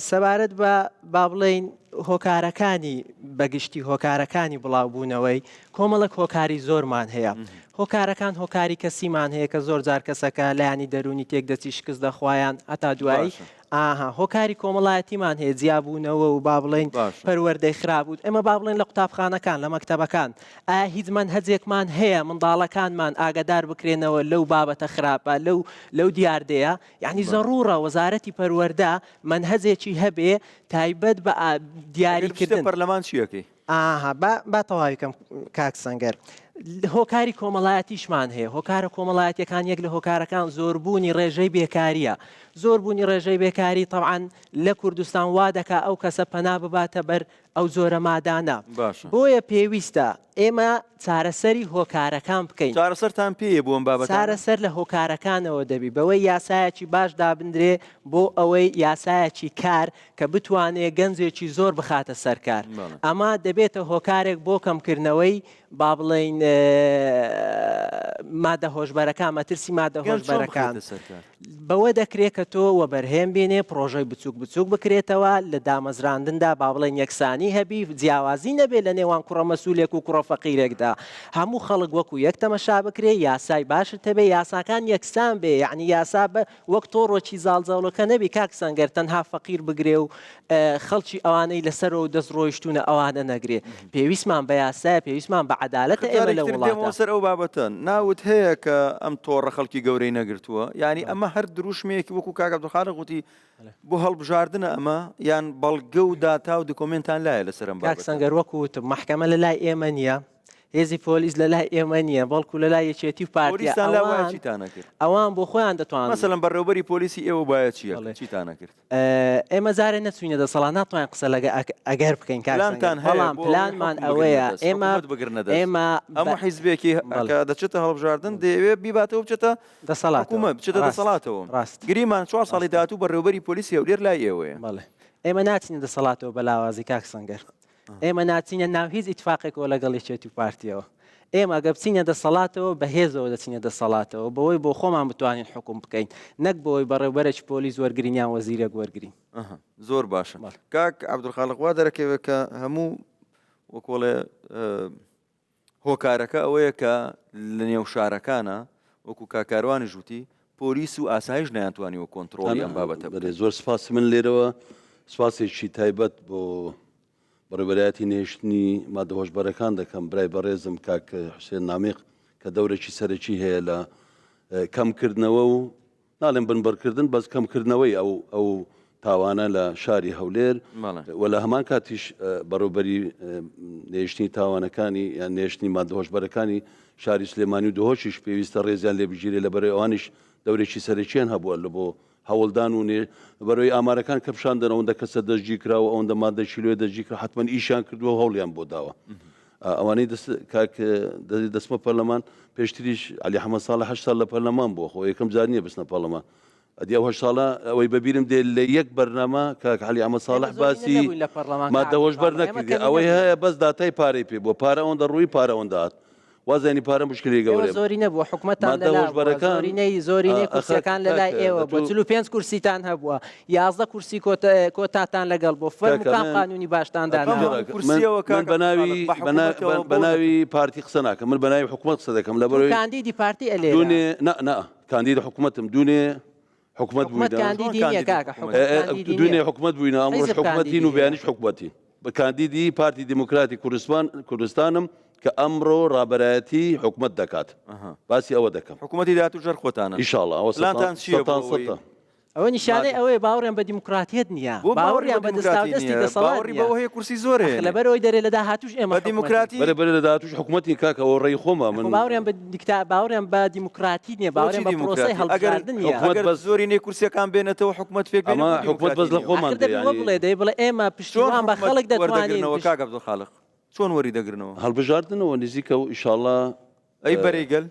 Speaker 8: سەبارەت بە با بڵێن هۆکارەکانی بەگشتی هۆکارەکانی بڵاوبوونەوەی کۆمەڵک هۆکاری زۆرمان هەیە هۆکارەکان هۆکاری کەسیمان هەیە کە زۆر جار کەسەکە لایانی دەرونی تێک دەچی شکست دەخوایان هەتا دوایی هۆکاری کۆمەڵایەتیمان هەیە جیابوونەوە و با بڵێن پەروەردەی خراپبوو ئێمە با بڵێن لە قوتابخانەکان لە مەکتەبەکان ئایا هیچ منهەجێکمان هەیە منداڵەکانمان ئاگادار بکرێنەوە لەو بابەتە خراپە لەو دیاردەیە یعنی زەڕوڕە وەزارەتی پەروەردە منهەجێکی هەبێ تایبەت بە دیاریکردن
Speaker 1: پەرلەمان چیەکەی
Speaker 8: با تەواویکەم کاک سەنگەر هۆکاری کۆمەڵایەتیشمان هەیە هۆکارە کۆمەڵایەتیەکان یەک لە هۆکارەکان زۆربوونی ڕێژەی بێکاریە زۆربوونی ڕێژەی بێکاری تەعاان لە کوردستان وا دەکا ئەو کەسە پەنا بباتە بەر ئەو زۆرە مادانە بۆیە پێویستە ئێمە چارەسەری هۆکارەکان بکەین
Speaker 1: چارەسەرتان پێیە بۆم بابەت
Speaker 8: چارەسەر لە هۆکارەکانەوە دەبی بەوەی یاسایەکی باش دابدرێ بۆ ئەوەی یاسایەکی کار کە بتوانێت گەنجێکی زۆر بخاتە سەرکار ئەمە دەبێتە هۆکارێک بۆ کەمکردنەوەی با بڵێن مادە هۆشبەرەکان مەترسی مادە هۆشبەرەکان بەوە دەکرێت کە تۆ وە بەرهێم بێنێ پرۆژەی بچووک بکرێتەوە لە دامەزراندندا با بڵێن یەکسانی هەبی جیاوازی نەبێت لە نێوان کوڕە مەسوولێک و کوڕە فەقیرێکدا هەموو خەڵک وەکو یەک تەمەشا بکرێ یاسای باشت هەبێ یاساکان یەکسان بێ یعنی یاسا بە وەک تۆڕۆکی زاڵزەوڵەکە نەبی کاک سەنگەر تەنها فەقیر بگرێ و خەڵکی ئەوانەی لەسەرەوە دەست ڕۆیشتونە ئەوانە نەگرێ پێویستمان بە یاسایە پێویستمان بە عەدالەتە ئێمە لە وڵاتە
Speaker 1: سەر ئەو بابەتە ناوت هەیە کە ئەم تۆڕە خەڵکی گەورەی نەگرتووە یعنی ئەمە هەر دروشمەیەکی وەکو کاک عەبدولخالق وتی بۆ هەڵبژاردنە ئەمە یان بەڵگە و داتا و دکۆمنتان لایە لەسەر ئەم بابەتە
Speaker 8: کاک سەنگەر وەکو وتم محکەمە لە لای ئێمە نییە هێزی پۆلیس لە لای ئێمە نییە بەڵکو لە لای یەکێتی و پارتیە ئەوان بۆ خۆیان دەتوانن
Speaker 1: مەسەڵەن بەڕێوەبەری پۆلیسی ئێوە باید چیتان نەکرد
Speaker 8: ئێمە زارێ نەچوینە دەسەڵات ناتوانین قسە لەگە ئەگەر بکەین بەڵام پلانمان ئەوەیە ئێمە
Speaker 1: هەموو حیزبێکی دەچێتە هەڵبژاردن دەیەوێت بیباتەوە بچێتە
Speaker 8: دەسەڵات
Speaker 1: بچێتە دەسەڵاتەوە گریمان 4 ساڵی داهاتوو بەڕێوەبەری پۆلیسی هەولێر لای ئێوەیە
Speaker 8: ئێمە ناچینە دەسەڵاتەوە بەلاوازی کاک سەنگەر ئێمە ناچینە ناو هیچ ئیتفاقێکەوە لەگەڵ یەکێتی و پارتیەوە ئێمە ئەگە بچینە دەسەڵاتەوە بەهێزەوە دەچینە دەسەڵاتەوە بەوەی بۆ خۆمان بتوانین حکوم بکەین نەک بۆی بەڕێوەبەرێکی پۆلیس وەرگرینیان وەزیرێک وەرگرین
Speaker 1: زۆر باشە کاک عەبدولخالق وا دەرەکەوێت کە هەموو وەکۆڵێ هۆکارەکە ئەوەیە کە لە نێو شارەکانە وەکو کاکاروانی ژووتی پۆلیس و ئاسایش نەیانتوانیوە کۆنتڕۆڵی ئەم بابەتە
Speaker 5: بەێ زۆر سپاس من لێرەوە سپاسێکی تایبەت بۆ بەڕێبەرایەتی نێشتنی مادە هۆشبەرەکان دەکەم برای بەڕێزم کاک حوسێن نامیق کە دەورێکی سەرەکی هەیە لە کەمکردنەوە و ناڵێن بنبەرکردن بەس کەمکردنەوەی ئەو تاوانە لە شاری هەولێر و لە هەمان کاتیش بەڕێوەبەری نێشتنی تاوانەکانی یان نێشتنی مادە هۆشبەرەکانی شاری سلێمانی و دهۆشیش پێویستە ڕێزیان لێبژیرێ لە بەرەی ئەوانیش دەورێکی سەرەکیان هەبووە لە بۆ هەوڵدان و بەرەوەی ئامارەکان کە پیشاندن ئەوەندە کەسە دەستگیر کراوە ئەوەندە مادە کیلۆی دەستگیر کرا حتمما ئیشیان کردووە هەوڵیان بۆ داوە ئەوانەی دەستمە پەرلەمان پێشتریش علی حەمەد ساڵح 8 ساڵ لە پەرلەمان بووە خۆ یەکەم جار نییە بچنە پەرلەمان ئەدی ئەو 8 ساڵە ئەوەی بەبیرم دێ لە یەک بەرنامە کاک علی حەمەد ساڵح باسی مادە هۆشبەر نەکردی ئەوەی هەیە بەس داتای پارەی پێ بۆ پارە ئەوەندە ڕووی پارە ئەوەندە هات وازانی پارە مشکلی گەورە
Speaker 8: زۆری نەبووە حکوومەتتان زۆرینەی کورسەکان لە لای ئێوە بۆ 45 کورسیتان هەبووە 11 کورسی کۆتاتان لەگەڵ بۆ فەرموکان قانونی باشتاندان
Speaker 5: بەناوی پارتی قسە ناکەم من بەناوی حکوومەت قسە دەکەم لە بەرەوەی
Speaker 8: کاندیدی پارتی ئەلێ
Speaker 5: کاندید حکوومەتم دوونێ حکوومەت بووینە دوونێ حکوومەت بووینە ئەمڕۆژ حکوومەتین و بەیانیش حکوومەتی بە کاندیدی پارتی دیموکراتی کوردستانم کە ئەمڕۆ ڕابەرایەتی حکومت دەکات باسی ئەوە دەکەم
Speaker 1: حکوومەتی داهاتوو ژەر خۆتانە
Speaker 5: ئینشاءڵڵا ئەوە
Speaker 1: پلانتان چییە بۆ
Speaker 5: سەتان
Speaker 8: ئەوە نیشانەی ئەوەیە باوەڕیان بە دیموکراتیت نییە باوەڕیان بە دەستی دەسەڵات
Speaker 1: باوەڕی بەوە هەیە کورسی زۆرە
Speaker 8: لەبەرەوەی دەرێ لە داهاتووش ئێمە
Speaker 1: بە دیموکراتی
Speaker 5: بەرەبەر لە داهاتووش حکوومەتی کاکە ئەوە ڕێی خۆمە من
Speaker 8: باوەڕیان بە باوەڕیان بە دیموکراتی نییە باوەڕیان بە پرۆسەی هەڵبژاردن نییە
Speaker 1: ئەگەر زۆری نێ کورسیەکان بێنێتەوە حکوومەت فێک
Speaker 5: ئەمە حکوومەت بەس لە خۆمان
Speaker 8: بڵێ دەی بڵێ ئێمە پشتیوان بە خەڵک دەتوانین
Speaker 1: کاکە عەبدولخالق چۆن وەری دەگرنەوە
Speaker 5: هەڵبژاردنەوە نزیکە و ئیشاڵڵا
Speaker 1: ئەی بەرەیگەل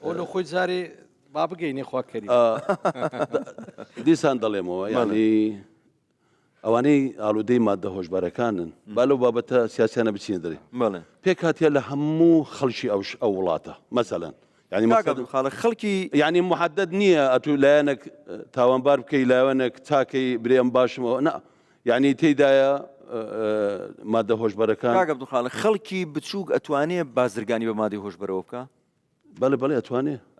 Speaker 6: ئەو لە خۆی جارێ با بگەینێ خواکەری
Speaker 5: دیسان دەڵێمەوە ینی ئەوانەی ئالوودەی مادە هۆشبارەکانن با لەو بابەتە سیاسیانە بچینە دەرێ
Speaker 1: بەڵێ
Speaker 5: پێک هاتیە لە هەموو خەڵکی ئەو وڵاتە مەسەلەن
Speaker 1: خەڵکی
Speaker 5: ینی محدد نییە ئەتوو لایەنێک تاوانبار بکەی لایەنێک چاکەی برێم باشمەوە نا ینی تێدایە مادە هۆشبەرەکان
Speaker 1: کاکە عەبدولخالق خەڵکی بچووک ئەتوانێ بازرگانی بە مادەی هۆشبەرەوە بکە
Speaker 5: بەڵێ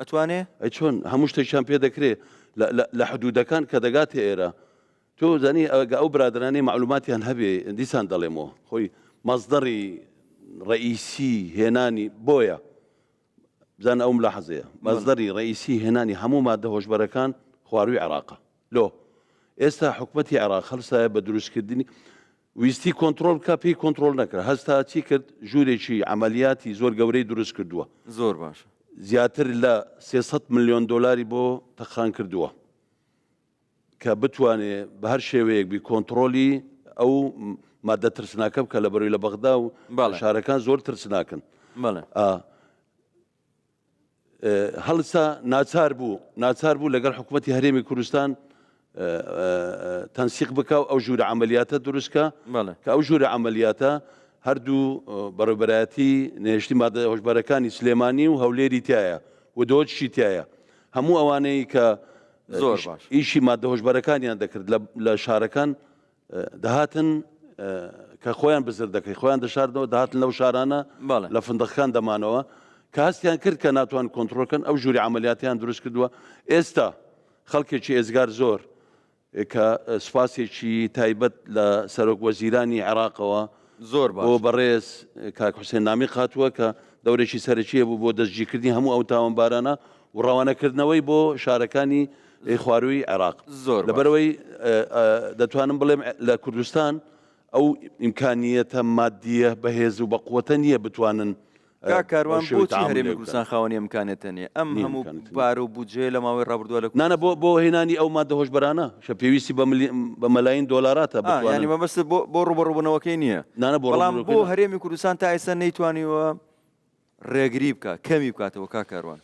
Speaker 5: ئەتوانێ ئەی چۆن هەموو شتێکیان پێ دەکرێت لە حدودەکان کە دەگاتێ ئێرە تۆ زانی ئەو برادرانی معلوماتیان هەبێ دیسان دەڵێمەوە خۆی مەزدەڕی ڕئیسی هێنانی بۆیە بزانە ئەوم لە حەزەیە مەزدەری ڕئیسی هێنانی هەموو مادە هۆشبەرەکان خواروی عێراقە لۆ ئێستا حکوومەتی عێراق هەڵسایە بە دروستکردنی ویستی کۆنتترۆل کا پێی کۆنتترۆل نەکرد هەستا چی کرد ژوورێکی عملیاتی زۆر گەورەی دروست کردووە
Speaker 1: زۆر باشە
Speaker 5: زیاتر لە 300 ملیۆن دلاری بۆ تەخان کردووە کە بتوانێت بە هەر شێوەیەک بی کۆنتترۆلی ئەو مادە ترسناکە بکە لە بەروی لە بەغدا و شارەکان زۆر ترسناکن هەڵسا ناچار بوو لەگەڵ حکوومەتی هەرێمی کوردستان تەنسیق بکە و ئەو ژوورە عملیاتە دروستکە کە ئەو ژوورە عملیاتە هەردوو بەڕێوەبەرایەتی نێشتی مادە هۆشبەرەکانی سلێمانی و هەولێری تایە و دۆچشی تایە هەموو ئەوانەی کە
Speaker 1: زۆر باش
Speaker 5: ئیشی مادە هۆشبەرەکانیان دەکرد لە شارەکان دەهاتن کە خۆیان بزر دەکەی خۆیان دەشاردنەوە دەهاتن لەو شارانە لە فندقەکان دەمانەوە کە هەستیان کرد کە ناتوان کۆنتترۆلکەن ئەو ژووری عملیاتیان دروست کردووە ئێستا خەڵکێکی ئێزگار زۆر کە سوپاسێکی تایبەت لە سەرۆک وەزیرانی عێراقەوە
Speaker 1: زۆر
Speaker 5: بۆ بەڕێز کاک حوسێن نامی قاتووە کە دەورێکی سەرەکیە بوو بۆ دەستگیرکردنی هەموو ئەو تاوانبارانە و ڕەوانەکردنەوەی بۆ شارەکانی خواروی عێراق
Speaker 1: زۆر
Speaker 5: لەبەرەوەی دەتوانم بڵێم لە کوردستان ئەو ئیمکانیەتە مادیە بەهێز و بەقووەتە نییە بتوانن
Speaker 1: کاروان بۆچی هەرێمی کوردستان خاوەنی ئیمکانێتە نیە ئەم هەموو بار و بودجێ لە ماوەی ڕابردووە لە
Speaker 5: نانە بۆ هێنانی ئەو مادە هۆشبەرانە شە پێویستی بە مەلاین دۆلاراتە
Speaker 1: ینی مەبەست بۆ ڕوبەڕووبوونەوەکەی نییە بەڵام بۆ هەرێمی کوردستان تا ئێستا نەیتوانیوە ڕێگری بکە کەمی بکاتەوە کاروان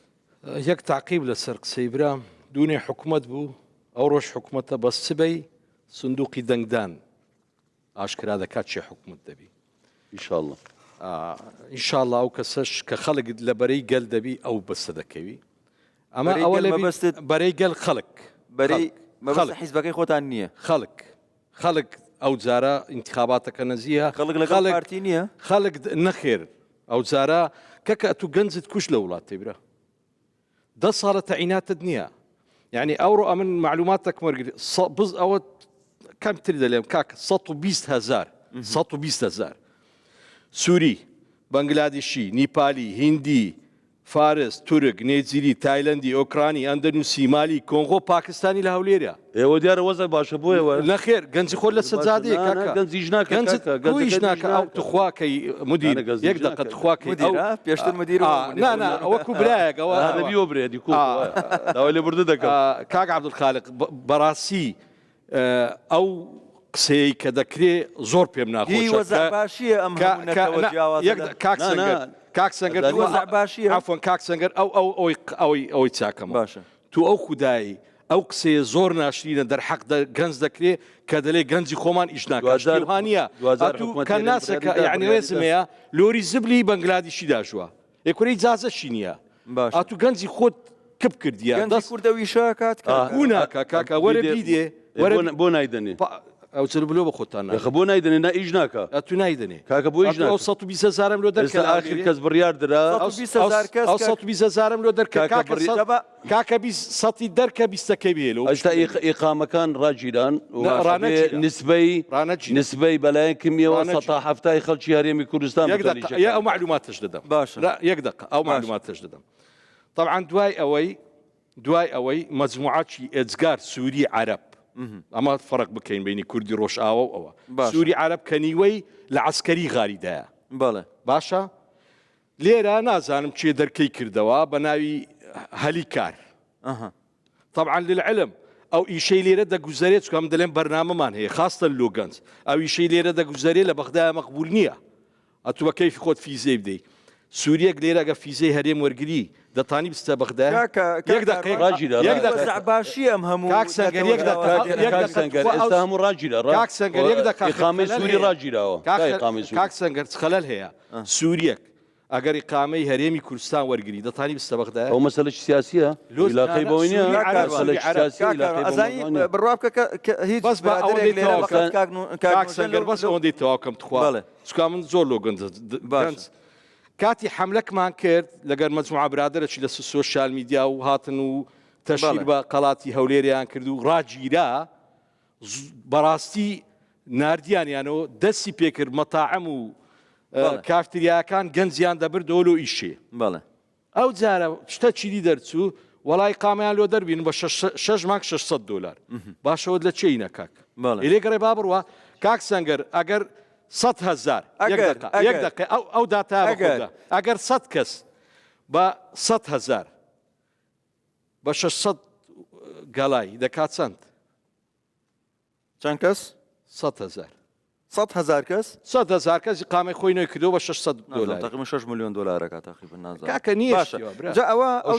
Speaker 6: یەک تاقیب لەسەر قسەی برام دوونێ حکوومەت بوو ئەو ڕۆژ حکوومەتە بە سبەی سندوقی دەنگدان ئاشکرا دەکات چێ حکوومەت دەبی
Speaker 5: ئینشاءڵڵا
Speaker 6: ئینشاءڵڵا ئەو کەسەش کە خەڵک لە بەرەی گەل دەبی ئەو بەستە دەکەوی ئەمە ئەوە لە بەرەی گەل خەڵک
Speaker 1: بەرەی حیزبەکەی خۆتان نییە
Speaker 6: خەڵک ئەو جارە ئینتخاباتەکە نەزیە
Speaker 1: خەڵک لەگەڵ پارتی نییە
Speaker 6: خەڵک نەخێر ئەو جارە کەکە تو گەنجت کوش لە وڵات تێبرا 10 ساڵە تەعیناتت نییە یعنی ئەوڕۆ ئەمن معلوماتێک وەرگری بز ئەوە کەمتر دەلێم کاک 120,000 سووری بەنگلادیشی نیپالی هیندی فارس تورک نێجیری تایلەندی ئۆکرانی ئەندەنووسی مالی کۆنغۆ پاکستانی لە هەولێرە
Speaker 5: ئێوە دیارە وەزە باشە بۆیەوە
Speaker 6: نەخێر گەنجی خۆ لە سەجادەیە
Speaker 5: گەنجیش
Speaker 6: ناکەیش ناکە ئەو تخواکەی مدیر یەک دقە تخواکەی
Speaker 1: پێشتر مدیر
Speaker 6: ئەوەکو برایەک ئەوە
Speaker 5: برێدی داوای لێ بردە دەکەم
Speaker 6: کاک عەبدولخالق بەڕاستی ئەو قسەی کە دەکرێ زۆر پێم ناخۆشە کاک سەنگەر ئەوەی چاکەم باشە تو ئەو خودایی ئەو قسەیە زۆر ناشرینە دەرحەق گەنج دەکرێت کە دەلێ گەنجی خۆمان ئیش ناکەوانە کە ناسەکە یعنی وێزمەیە لۆری زبلی بەنگلادیشی داژووە یەکوری جازەشی نییە ئاتو گەنجی خۆت کپ کردیە
Speaker 1: کوردەویشە کات
Speaker 6: ناکە کاکە وەرە بیدێ
Speaker 5: بۆ نایدەنێ
Speaker 6: ئەو چ بلۆ بە خۆتان
Speaker 5: خبوو نایدنێ نا ئیش ناکە
Speaker 6: ئەتو نایدنێ
Speaker 5: کاکە بۆ ئیش
Speaker 6: ئەو 120,000 لۆ
Speaker 5: ئێستا ئاخر کەس بڕیار درا
Speaker 6: ئەو 120,000 لۆ دەرکە کاکە 100 دەرکە 20ەکەی بێ لەوە
Speaker 5: ئەستا ئیقامەکان ڕاجیران
Speaker 6: ڕانەجی
Speaker 5: نسبەی بەلایەن کمیەوە 170 خەڵکی هەرێمی کوردستان
Speaker 6: ئەو معلوماتش دەدەم
Speaker 1: باشە
Speaker 6: یەک دقه ئەو معلوماتش دەدەم طبعا دوای ئەوەی مەجموعاتی ئێجگار سووری عەرەب ئەمە فەرق بکەین بینی کوردی ڕۆژئاوە و ئەوە سووری عەرەب کەنیوەی لە عەسکەری غاریدایە
Speaker 1: بەڵێ
Speaker 6: باشە لێرە نازانم چێ دەرکەی کردەوە بە ناوی هەلیکار طبعا للعلم ئەو ئیشەی لێرە دەگوزارێت چکەم دەڵێن بەرنامەمان هەیە خاستە لۆ گەنج ئەو ئیشەی لێرە دەگوزارێت لە بەغدایە مەقبول نییە ئەتو بە کەیفی خۆت فیزەی بدەیت سووریەک لێرە ئەگە فیزەی هەرێم وەرگری دەتانی بستە بەغدای
Speaker 1: باشی ئەم هەموو
Speaker 6: کاک سەنگەر یەک
Speaker 5: ئێستا هەموو ڕاجیرە
Speaker 6: کاک سەنگەر یەک دقیقە
Speaker 5: ئیقامەی سووری ڕاجیراوە
Speaker 6: کاک سەنگەر خەلەل هەیە سووریەک ئەگەر ئیقامەی هەرێمی کوردستان وەرگری دەتانی بستە بەغدای
Speaker 5: ئەو مەسەلەی سیاسیە علاقەی بەوەی نییە
Speaker 1: بڕوا بکە هیچ
Speaker 6: بەس بە کاک سەنگەر بەس ئەوەندەی تەواوکەم تخوا چکا من زۆر لۆ گەنج کاتی حملەکمان کرد لەگەر مەجموعە برادرەی لە سوۆشیال میدیا و هاتن و تەشیر بە قەڵاتی هەولێریان کرد و ڕاگیرا بەڕاستی نردیانیانەوە دەستی پێکرد مەتاعەم و کافتریاکان گەنجیان دەبردەوە لۆ ئیشێ
Speaker 1: بەڵێ
Speaker 6: ئەو جارە شتە چیری دەرچوو وەڵای قامیان لۆ دەربین بە 6 مانگ $600 باشەوە لە چێی نەکاک لێگەڕێ با بڕوە کاک سەنگەر ئەگەر 100,000 یەک دقیقە ئەو داتا ئەگەر 100 کەس بە 100,000 بە 600 گەڵای دەکات
Speaker 1: چەند کەس
Speaker 6: 100,000
Speaker 1: 100,000 کەس
Speaker 6: 100,000 کەس قامی خۆی نوێ کردەوە بە $600
Speaker 1: تقریبا 6 ملیۆن دلارەکە تقریبا نازانم
Speaker 6: کاکە نییە
Speaker 1: ئەو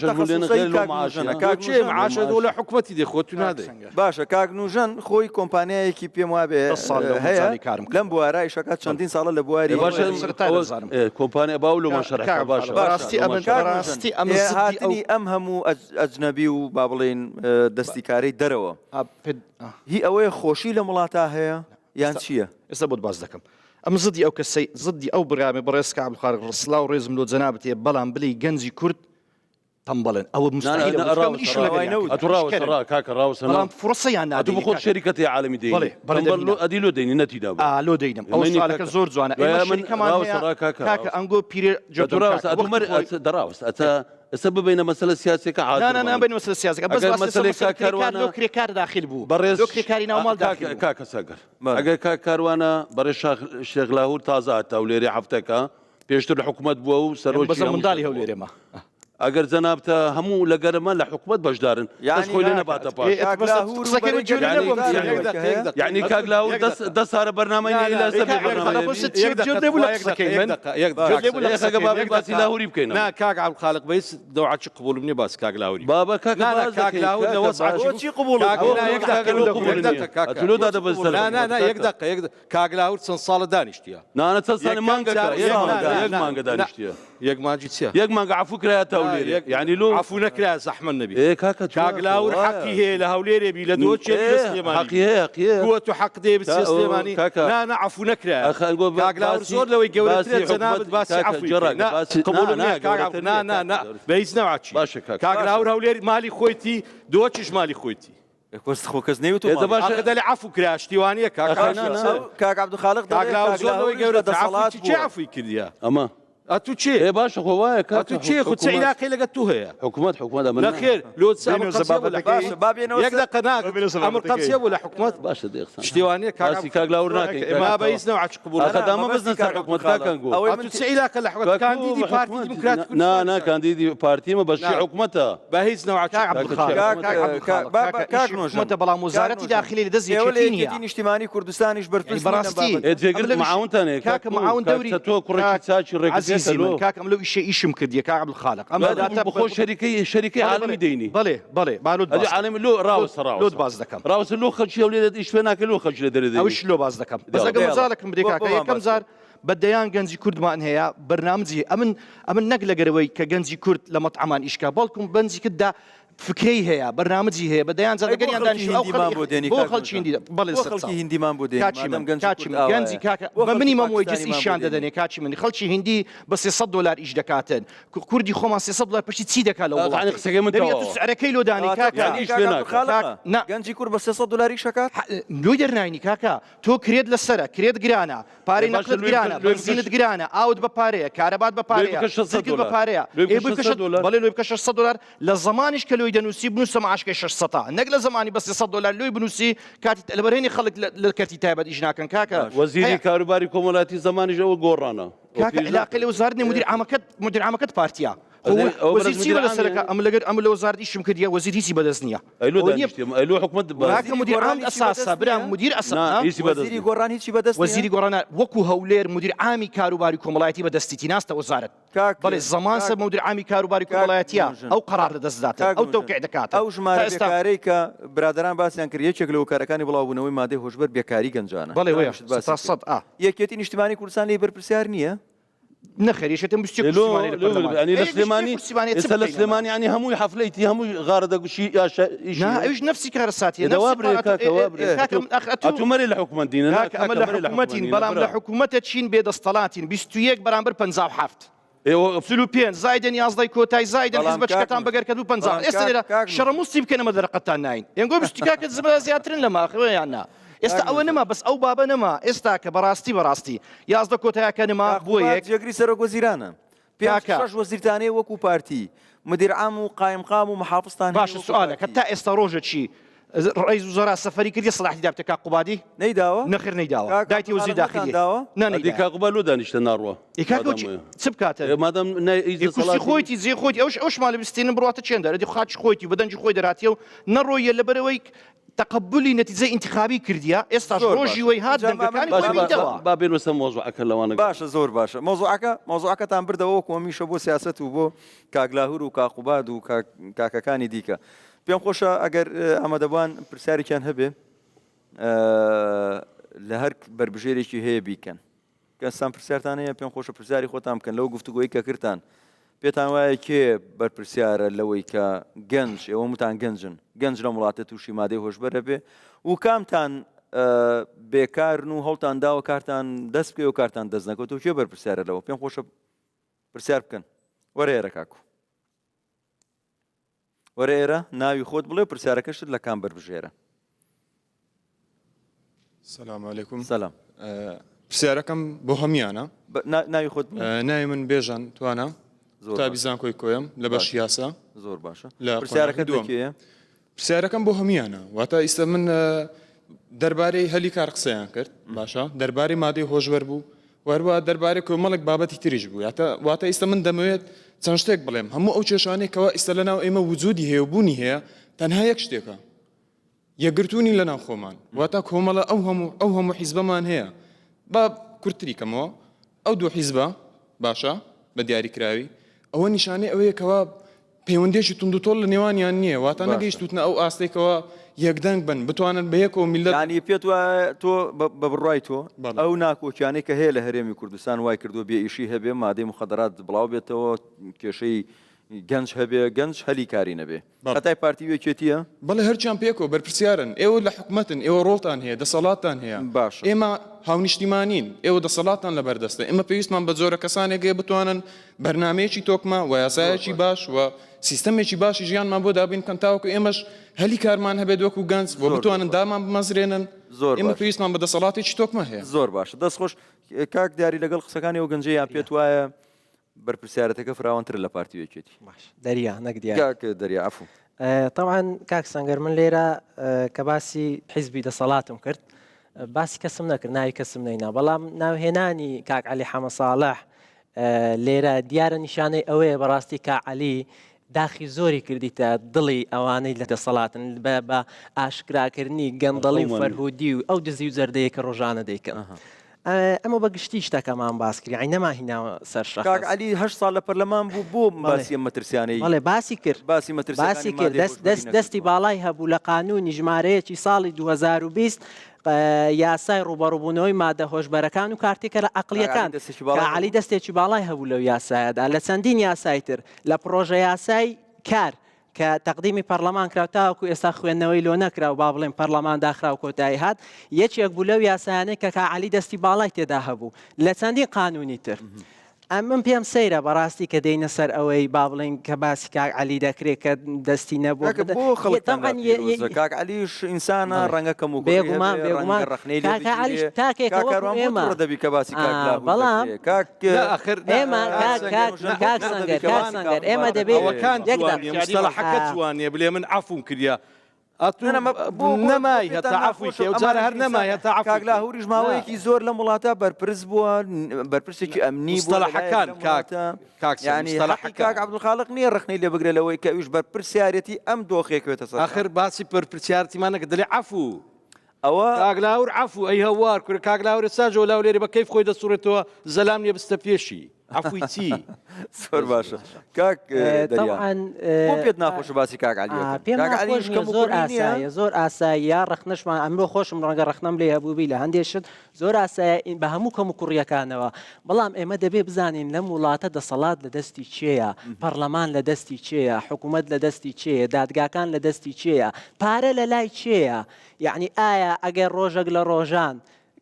Speaker 6: چێ معاشە لە حکومەتی دەخۆت و نادەی
Speaker 1: باشە کاک نوژەن خۆی کۆمپانیایەکی پێم وابێ هەیە لەم بوارە ئیشەکە چەندین ساڵە لە بواری
Speaker 5: کۆمپانیا باولۆمە شەرح باشە
Speaker 1: هاتنی ئەم هەموو ئەجنەبی و با بڵێن دەستیکارەی دەرەوە هی ئەوەیە خۆشی لە وڵاتە هەیە یان چییە؟
Speaker 7: ئێستا بۆت باز دەکەم ئەم زدی ئەو کەسەی زدی ئەو بڕامێ بەڕێز کعب الخالق ڕسلا و ڕێزم لۆ جەنابەتێ بەڵام بڵی گەنجی کورد تەمبەڵێن ئەوە
Speaker 5: ڕاوەسەڵام
Speaker 7: فرسەیان
Speaker 5: نادو بخۆت شەریکەتی عالمی دەی ئەدی لۆ دەینی نەتیدا
Speaker 7: لۆ دەینم ئەوەکە زۆر جوانە کاکە ئەنگۆ پیرێ
Speaker 5: دەڕاوست ئەسە ببینە مەسەلە سیاسەکە
Speaker 7: بین مەسەلە سیاسەکە بەس
Speaker 5: مەسەلەی کاروانە
Speaker 7: کرێکار داخل بوو
Speaker 5: بەڕێز
Speaker 7: کرێکاری ناوماڵ
Speaker 5: کاکە سەگەر ئەگەر کاروانە بەڕێز شێخ لاهور تازە هاتە هەولێری هەفتەکە پێشتر لە حکوومەت بووە و سەرۆکی
Speaker 7: منداڵی هەولێرێمە
Speaker 5: ئەگەر جەنابتە هەموو لە گەرەمە لە حکوومەت بەشدارن خۆی لێ نەباتە پاش یعنی کاک لاهور دە سارە بەرنامەی باسی لاهوری بکەین
Speaker 6: کاک عەبدولخالق بەیس دەوعەچی قبوڵم نییە باس کاک لاهوری
Speaker 5: بابا کاک
Speaker 6: لاهور لە وەسعی قبوڵ کاک لاهور چەند ساڵە دانیشتیە
Speaker 5: نانە چەند ساڵی مانگە دانیشتیە
Speaker 6: یەک مانجی چییە
Speaker 5: یەک مانگە عەفو کرایەتە هەولێر يعني لو
Speaker 6: عفو نكره زحمه النبي
Speaker 5: كاك
Speaker 6: لاور حقي هي لهوليري بلا دوتش سليماني
Speaker 5: حقي هي
Speaker 6: قوه حق دي سليماني لا عفو نكره كاك لاور زور لو يقول جناب باسي عفو قبول لا بيزنا وعشي كاك لاور هوليري مالي خويتي دوتش مالي خويتي
Speaker 1: كوست خو كز نيوتو
Speaker 6: اذا باش هذا اللي عفو كراش ديوانيه
Speaker 1: كاك عبد الخالق
Speaker 6: كاك لاور زور لو يقول عفو تشي عفو كرديا
Speaker 5: اما
Speaker 6: ئەتو چێ
Speaker 5: باشە خۆوایە
Speaker 6: ئەتو چێ خود چ علاقەی لەگەڵ تو هەیە
Speaker 5: حکوومەت
Speaker 6: لە خێر لۆ یەک دقە ئەمر قەبسیە بوو لە حکوومەت
Speaker 5: باشە
Speaker 6: شتێوانەیە
Speaker 5: کاک لاور ناکەین
Speaker 6: ما بەیزنەوە عەچ قبوڵ
Speaker 5: ئەخەدامە بزنە سەر حکوومەت کاکەنگۆ
Speaker 6: ئەتو چ علاقە لە حکوومەت کاندیدی پارتی دیموکرات
Speaker 5: نا کاندیدی پارتیمە بەشی حکوومەتە
Speaker 6: بەهیزنەوە
Speaker 7: حکوومەتە بەڵام وەزارەتی داخلی لە دەست
Speaker 1: یەکێتی نیشتیمانی کوردستانیش
Speaker 7: بەرپرسی
Speaker 5: معاونتانێ
Speaker 7: کاکە معاون دەوری
Speaker 5: تۆ کوڕێکی چاچی ڕێکزیێتەوە
Speaker 7: کاکەم لەو ئیشم کردیە کاک عەبدولخالق
Speaker 5: ئەمە بخۆ شەریکەی عالمی دەینی
Speaker 7: بەڵێ بالۆ
Speaker 5: عالمی لۆ ڕاوەسە
Speaker 7: باز دەکەم
Speaker 5: ڕاوەسە لۆ خەڵکی هەولێر ئیش پێ ناکە لۆ خەڵکی لە دەرێ
Speaker 7: ئەوش لۆ باز دەکەم بەسەگە مەزالەکەم بدێ کاکە یەکەم زار بەدەیان گەنجی کوردمان هەیە بەرنامجی ئەمن نەک لەگەرەوەی کە گەنجی کورد لە مەطعەمان ئیشکا بەڵکم بەنجی کرددا فکرەی هەیە بەرنامجی هەیە بەدەیان زەدەگەریان دانیشتووە بۆ خەڵکی هندی بەڵێ
Speaker 1: خەڵکی هندیمان بۆ دێنی
Speaker 7: گەنجی کاکە بە منی مەمۆی دەستیشان دەدەنێ کاچی منی خەڵکی هندی بە $300 ئیش دەکاتن کوردی خۆمان $300 پشتی چی دەکات لەو سعرەکەی لۆ دانی
Speaker 1: گەنجی کورد بە $300 شکات
Speaker 7: لۆی دەرناینی کاکە تۆ کرێت لەسرە کرێت گرانە پارەی نەقلت گرانە بنزینت گرانە ئاوت بە پارەیە کارەبات بە پارەیە بە پارەیە بەڵێ لۆی بکە $600 لە زمانیش کە لۆی دەنووسی بنووسە معاشکەی 600 نەک لە زمانی بە $300 لۆی بنووسی کاتی لەبەرهێنی خەڵک لە کەرتی تایبەت ئیش ناکەن کاکە
Speaker 5: وەزیری کاروباری کۆمەڵاتی زمانیش ئەوە گۆڕانە
Speaker 7: کاکە علاقەی لە وەزارەتی مدیر عامەکەت پارتیا وەزیر چی بەدەستەکە ئەم لە وەزارەتی شم کردیە وەزیر هیچی بەدەست نییە
Speaker 5: ئەلو حکومت
Speaker 7: کاکە مدیر عام ئەساسا برا مدیر
Speaker 1: وەزیری گۆڕان هیچی بەدەست
Speaker 7: وەزیری گۆڕانە وەکو هەولێر مدیر عامی کاروباری کۆمەڵایەتی بەدەستی ناستە وەزارەت بەڵێ زەمانسە مدیر عامی کاروباری کۆمەڵایەتیە ئەو قەرار لەدەستداتە ئەو تەوقیع دەکاتە
Speaker 1: ئەو ژمارە بێکارەی کە برادران باسییان کرد یەکێک لە هۆکارەکانی بڵاوبوونەوەی مادەی هۆشبەر بێکاری گەنجانە
Speaker 7: بەڵێ وەیە
Speaker 1: یەکێتی نیشتیمانی کوردستان لێ بەرپرسیار نییە
Speaker 7: نەخێریشێتم
Speaker 5: لە سلێمانی ینی هەمووی حەفلەیتی هەمووی غارە دەگوشی
Speaker 7: ئەوش نفسی کارەساتی
Speaker 5: ئەتومەری لە حکومەتین
Speaker 7: ئەمە لە حکومەتین بەڵام لە حکوومەتە چین بێدەستەڵاتین 21 بەرامبەر 57 55 زایدن 11 کۆتای زایدن حزب چکەتان بەگەرکەدو 50 ئێستا لێرە شەڕەموستی بکەنەمە دەرەقەتان ناین ئێنگۆ بشتیکاکە زمە زیاترن لە ماخەوەیان نا ئێستا ئەوە نەما بەس ئەو بابە نەما ئێستا کە بەڕاستی 11 کۆتایەکە نەما بۆ یەک
Speaker 1: جێگری سەرۆک وەزیرانە پێش وەزیرتانەیە وەکو پارتی مدیر عام و قایمقام و محافظتان
Speaker 7: باشە سوالە کە تا ئێستا ڕۆژە چی ڕئیس وزرا سەفەری کردی سەلاحی دابتە کاک قوبادی
Speaker 1: نەیداوە
Speaker 7: نەخێر نەیداوە دایتی وەزیر داخلی
Speaker 5: نەنەی کاقوبا لۆ دانیشتە ناڕوە
Speaker 7: چ بکاتە
Speaker 5: مادەم
Speaker 7: خۆیتی زێ خۆیتی ئەو شمالی بستێنم بڕاتە چێندە دەی خاچ خۆیتی بەدەنجی خۆی دەراتیە و نەڕۆیە لەبەرەوەی تقبلی نەتیجەی انتخابی کردیا ئێستا ڕۆژی وەی هات دەنگەکانی
Speaker 5: با بێن وەسە مۆزوعەکە لەوانە
Speaker 1: باشە زۆر باشە مۆزوعەکەتان بردەوە کۆمیشە بۆ سیاست و بۆ کاگلاهور و کاقوباد و کاکەکانی دیکە پێم خۆشە ئەگەر ئەمەدەبان پرسیارێکیان هەبێ لە هەر بربژێرێکی هەیە بیکەن کەستان پرسیارتانەیە پێم خۆشە پرسیاری خۆتان بکەن لەو گفتوگۆیی کە کردتان پێتان وایە کێ بەرپرسیارە لەوەی کە گەنج ئێوە وتان گەنج لە وڵاتە تووشی مادەی هۆشبەرە بێ و کامتان بێکارن و هەڵتان داوە کارتان دەست بکەی و کارتان دەست نەکەوتەوە کێ بەرپرسیارە لەوە پێم خۆشە پرسیار بکەن وەرە ئێرە کاکو وەرە ئێرە ناوی خۆت بڵێ پرسیارەکەشت لە کام بەربژێرە
Speaker 9: سلام علیکم
Speaker 1: سلام
Speaker 9: پرسیارەکەم بۆ هەمیانە
Speaker 1: ناوی خۆت
Speaker 9: ناوی من بێژان توانە تابی زانکۆی کۆیم لە بەش یاسا
Speaker 1: زۆر باشە
Speaker 9: لە
Speaker 1: پرسیارەکە دووەمە
Speaker 9: پرسیارەکەم بۆ هەمیانە واتە ئیستا من دەربارەی هەلی کار قسەیان کرد باشە دەربارەی مادەی هۆشبەر بوو وەروە دەربارەی کۆمەڵێک بابەتی تریش بوو واتە ئیستا من دەمەوێت چەند شتێک بڵێم هەموو ئەو کێشانەی کەەوە ئیستا لەناو ئێمە وجودی هەیە و بوونی هەیە تەنها یەک شتێکە یەکگرتوونی لەناو خۆمان واتە کۆمەڵە ئەو هەموو حیزبەمان هەیە با کورتتری کەمەوە ئەو دوو حیزبە باشە بە دیاریکراوی ئەوە نیشانەی ئەوەیە کەوا پەیوەندێکی توندوتۆڵ لە نێوانیان نییە واتە نەگەیشتوتنە ئەو ئاستێکەوە یەکدەنگ بن بتوانن بە یەکەوە میلەت
Speaker 1: ینی پێت وایە تۆ بە بڕای تۆ ئەو ناکۆکیانەی کە هەیە لە هەرێمی کوردستان وای کردو بێ ئیشی هەبێ مادەی مخەدەرات بڵاو بێتەوە کێشەی گەنج هەبێ گەنج هەلی کاری نەبێ هەتای پارتی وێکێتیە
Speaker 9: بەڵێ هەرچیان پێکەوە بەرپرسیارن ئێوە لە حکومەتن ئێوە ڕۆڵتان هەیە دەسەڵاتتان هەیە
Speaker 1: باش
Speaker 9: ئێمە هاونیشتیمانین ئێوە دەسەڵاتان لە بەردەستە ئێمە پێویستمان بە جۆرە کەسانێکێ بتوانن بەرنمەیەکی تۆکمە و یاسایەکی باش و سیستەمێکی باشی ژیانمان بۆ دابین کەن تاوەکو ئێمەش هەلی کارمان هەبێت وەکو گەنج بۆ بتوانن دامان بمەزرێنن ئێمە پێویستمان بە دەسەڵاتێکی تۆکمە هەیە
Speaker 1: زۆر باشە دەست خۆش کاک دیاری لەگەڵ قسەکانی ئەو گەنجەیان پێت وایە بەرپرسیارەتەکە فراوانتر لە پارتی وێکێتی
Speaker 8: دەریا نەک دیار
Speaker 1: دەریا عفو
Speaker 8: طبعا کاک سەنگەر من لێرە کە باسی حیزبی دەسەڵاتم کرد باسی کەسم نەکرد ناوی کەسم نەینا بەڵام ناوهێنانی کاک عەلی حەمە ساڵح لێرە دیارە نیشانەی ئەوەیە بەڕاستی کاک عەلی داخی زۆری کردیتە دڵی ئەوانەی لە دەسەڵاتن بە ئاشکراکردنی گەندەڵی و فەرهودی و ئەو دزی و زەردەیە کە ڕۆژانە دەیکەن ئەمە بە گشتی شتەکەمان باس کردی ئەی نەماهیناوە سەر شەخص
Speaker 1: کاک عەلی 8 ساڵ لە پەرلەمان بوو بۆ باسی مەترسیانەی
Speaker 8: بەڵێ باسی کرد باسی کرد دەستی باڵای هەبوو لە قانونی ژمارەیەکی ساڵی 2020 یاسای ڕوبەڕووبوونەوەی مادە هۆشبەرەکان و کارتێکە لە عەقلیەکان کە عەلی دەستێکی باڵای هەبوو لەو یاسایەدا لە چەندین یاسای تر لە پرۆژە یاسای کار کە تەقدیمی پەرلەمان کرا تاوەکو ئێستا خوێندنەوەی لۆ نەکرا و با بڵێن پەرلەمان داخرا و کۆتایی هات یەکێک بوو لەو یاسایانەی کە کاعەلی دەستی باڵای تێدا هەبوو لە چەندی قانونی تر. من پێم سەیرە بەڕاستی کە دێنە سەر ئەوەی با بڵێن کە باسی کاعەلی دەکرێت کە دەستی نەبوو
Speaker 1: کاک علیش ئینسانە ڕەنگە کەم و
Speaker 8: بێگومان
Speaker 1: ئێمە دەبی کە باسی
Speaker 8: بەڵام ئێمە سەنگەر ئێمە دەبێت
Speaker 6: مستەلاحەکە جوانیە بڵێ من عەفوم کردیا نەمای هەتا عەفوی کێ جارە هەر نەمای هەتا عەفو
Speaker 1: کاک لاهوریش ماوەیەکی زۆر لە وڵاتە بەرپرس بووە بەرپرسێکی ئەمنی
Speaker 6: مستەلاحەکان کاک
Speaker 1: یعنی کاک عەبدولخالق نییە ڕخنەی لێ بگرێت لەوەی کە ئەویش بەرپرسیارەتی ئەم دۆخێکوێتە سەر
Speaker 6: ئاخر باسی پەرپرسیارەتیمان نەکرد دەڵێ عەفو
Speaker 1: ئەوە
Speaker 6: کاک لاهور عەفو ئەی هەوار کورە کاک لاهور ساژەوە لاولێرە بە کەیف خۆی دەسوڕێتەوە زەلام لێ بستە پێشی عەفوی چی
Speaker 1: زۆر باشە کاک بۆ پێت ناخۆشە باسی کاک عەلی
Speaker 8: زۆر ئاساییە زۆر ئاساییە ڕخنەشمان ئەمرۆ خۆشم ڕەنگە ڕخنەم لێ هەبووبی لە هەندێشت زۆر ئاسایە بە هەموو کەم و کوڕیەکانەوە بەڵام ئێمە دەبێ بزانین لەم وڵاتە دەسەڵات لە دەستی چێیە پەرلەمان لە دەستی چێیە حکوومەت لە دەستی چێیە دادگاکان لە دەستی چێیە پارە لە لای چێیە یعنی ئایا ئەگەر ڕۆژێک لە ڕۆژان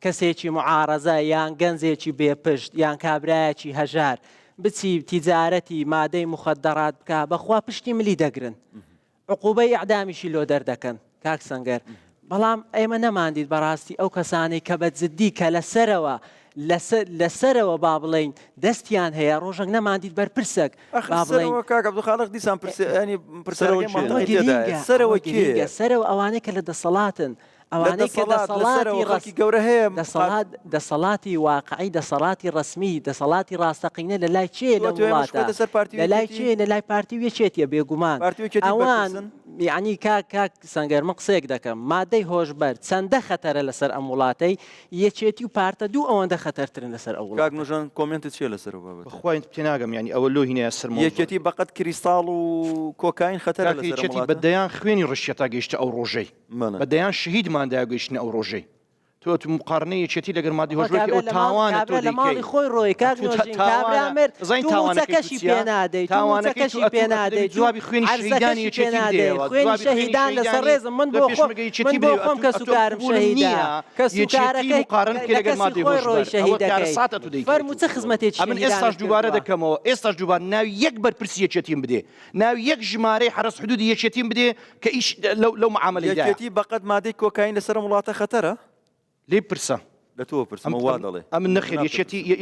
Speaker 8: کەسێکی معارەزە یان گەنجێکی بێپشت یان کابرایەکی هەژار بچی تیجارەتی مادەی مخدرات بکە بەخوا پشتی ملی دەگرن عقوبەی ئەعدامیشی لۆ دەردەکەن کاک سەنگەر بەڵام ئێمە نەماندید بەڕاستی ئەو کەسانەی کە بە جددی کە لەسەرەوە با بڵێن دەستیان هەیە ڕۆژێک نەماندید بەرپرسێک با بڵێن
Speaker 1: کاک عەبدولخالق دیسان
Speaker 8: سەرەوە ئەوانەی کە لە دەسەڵاتن ئەوانەی کە
Speaker 1: دەسەڵاتی گەورە هەیە
Speaker 8: دەسەڵاتی واقعی دەسەڵاتی ڕسمی دەسەڵاتی ڕاستەقینە لە لای چێ لە وڵاتە لە لای چێ لە لای پارتی وێچێتیە بێگومان ئەوان یعنی کاک سەنگەر من قسەیەک دەکەم مادەی هۆشبەر چەندە خەتەرە لەسەر ئەم وڵاتەی یەکێتی و پارتە دوو ئەوەندە خەتەرترن لەسەر ئەو وڵات.
Speaker 1: کاک نوژان کۆمنتت چیە لەسەر بابەت؟
Speaker 7: بەخوای پێ ناگەم ینی ئەوە لۆ هینەیە سەرمە
Speaker 1: یەکێتی بەقەت کریستاڵ و کۆکاین خەتەرە لەسەر وڵات.
Speaker 7: بەدەیان خوێنی ڕشیەتا گەیشتە ئەو ڕۆژەی بەدەیان شەهیدماندا گەیشتنە ئەو ڕۆژەی تۆ مقارنەی یەکێتی لەگەر مادی هۆشبەری ئەو تاوانە تۆ
Speaker 8: لە ماڵی خۆی ڕۆی کاک کابرامێر تووچەکەشی پێ نادەیت تووچەکەشی پێ نادەیت
Speaker 7: جوابی خوێنی شەهیدانی یەکێتی بدەیت
Speaker 8: خوێنی شەهیدان لەسەر ڕێزم من بۆ خۆم کە سوکارم شەهیدە کە سوکارەکەی
Speaker 7: مقارن کرد لەگەر مادی هۆشبەر
Speaker 8: فەرموو چه خزمەتێکی
Speaker 7: ئەمن ئێستاش دووبارە دەکەمەوە ئێستاش دووبار ناوی یەک بەرپرسی یەکێتیم بدێ ناوی یەک ژمارەی حرس حدودی یەکێتیم بدێ کە ئیش لەو معاملەیدا
Speaker 1: یەکێتی بەقەت مادەی کۆکاین لەسەر وڵاتە خەتەرە
Speaker 7: لێ پرسە
Speaker 1: لە تۆ پرسم وا دەڵێ
Speaker 7: ئەمن نەخێر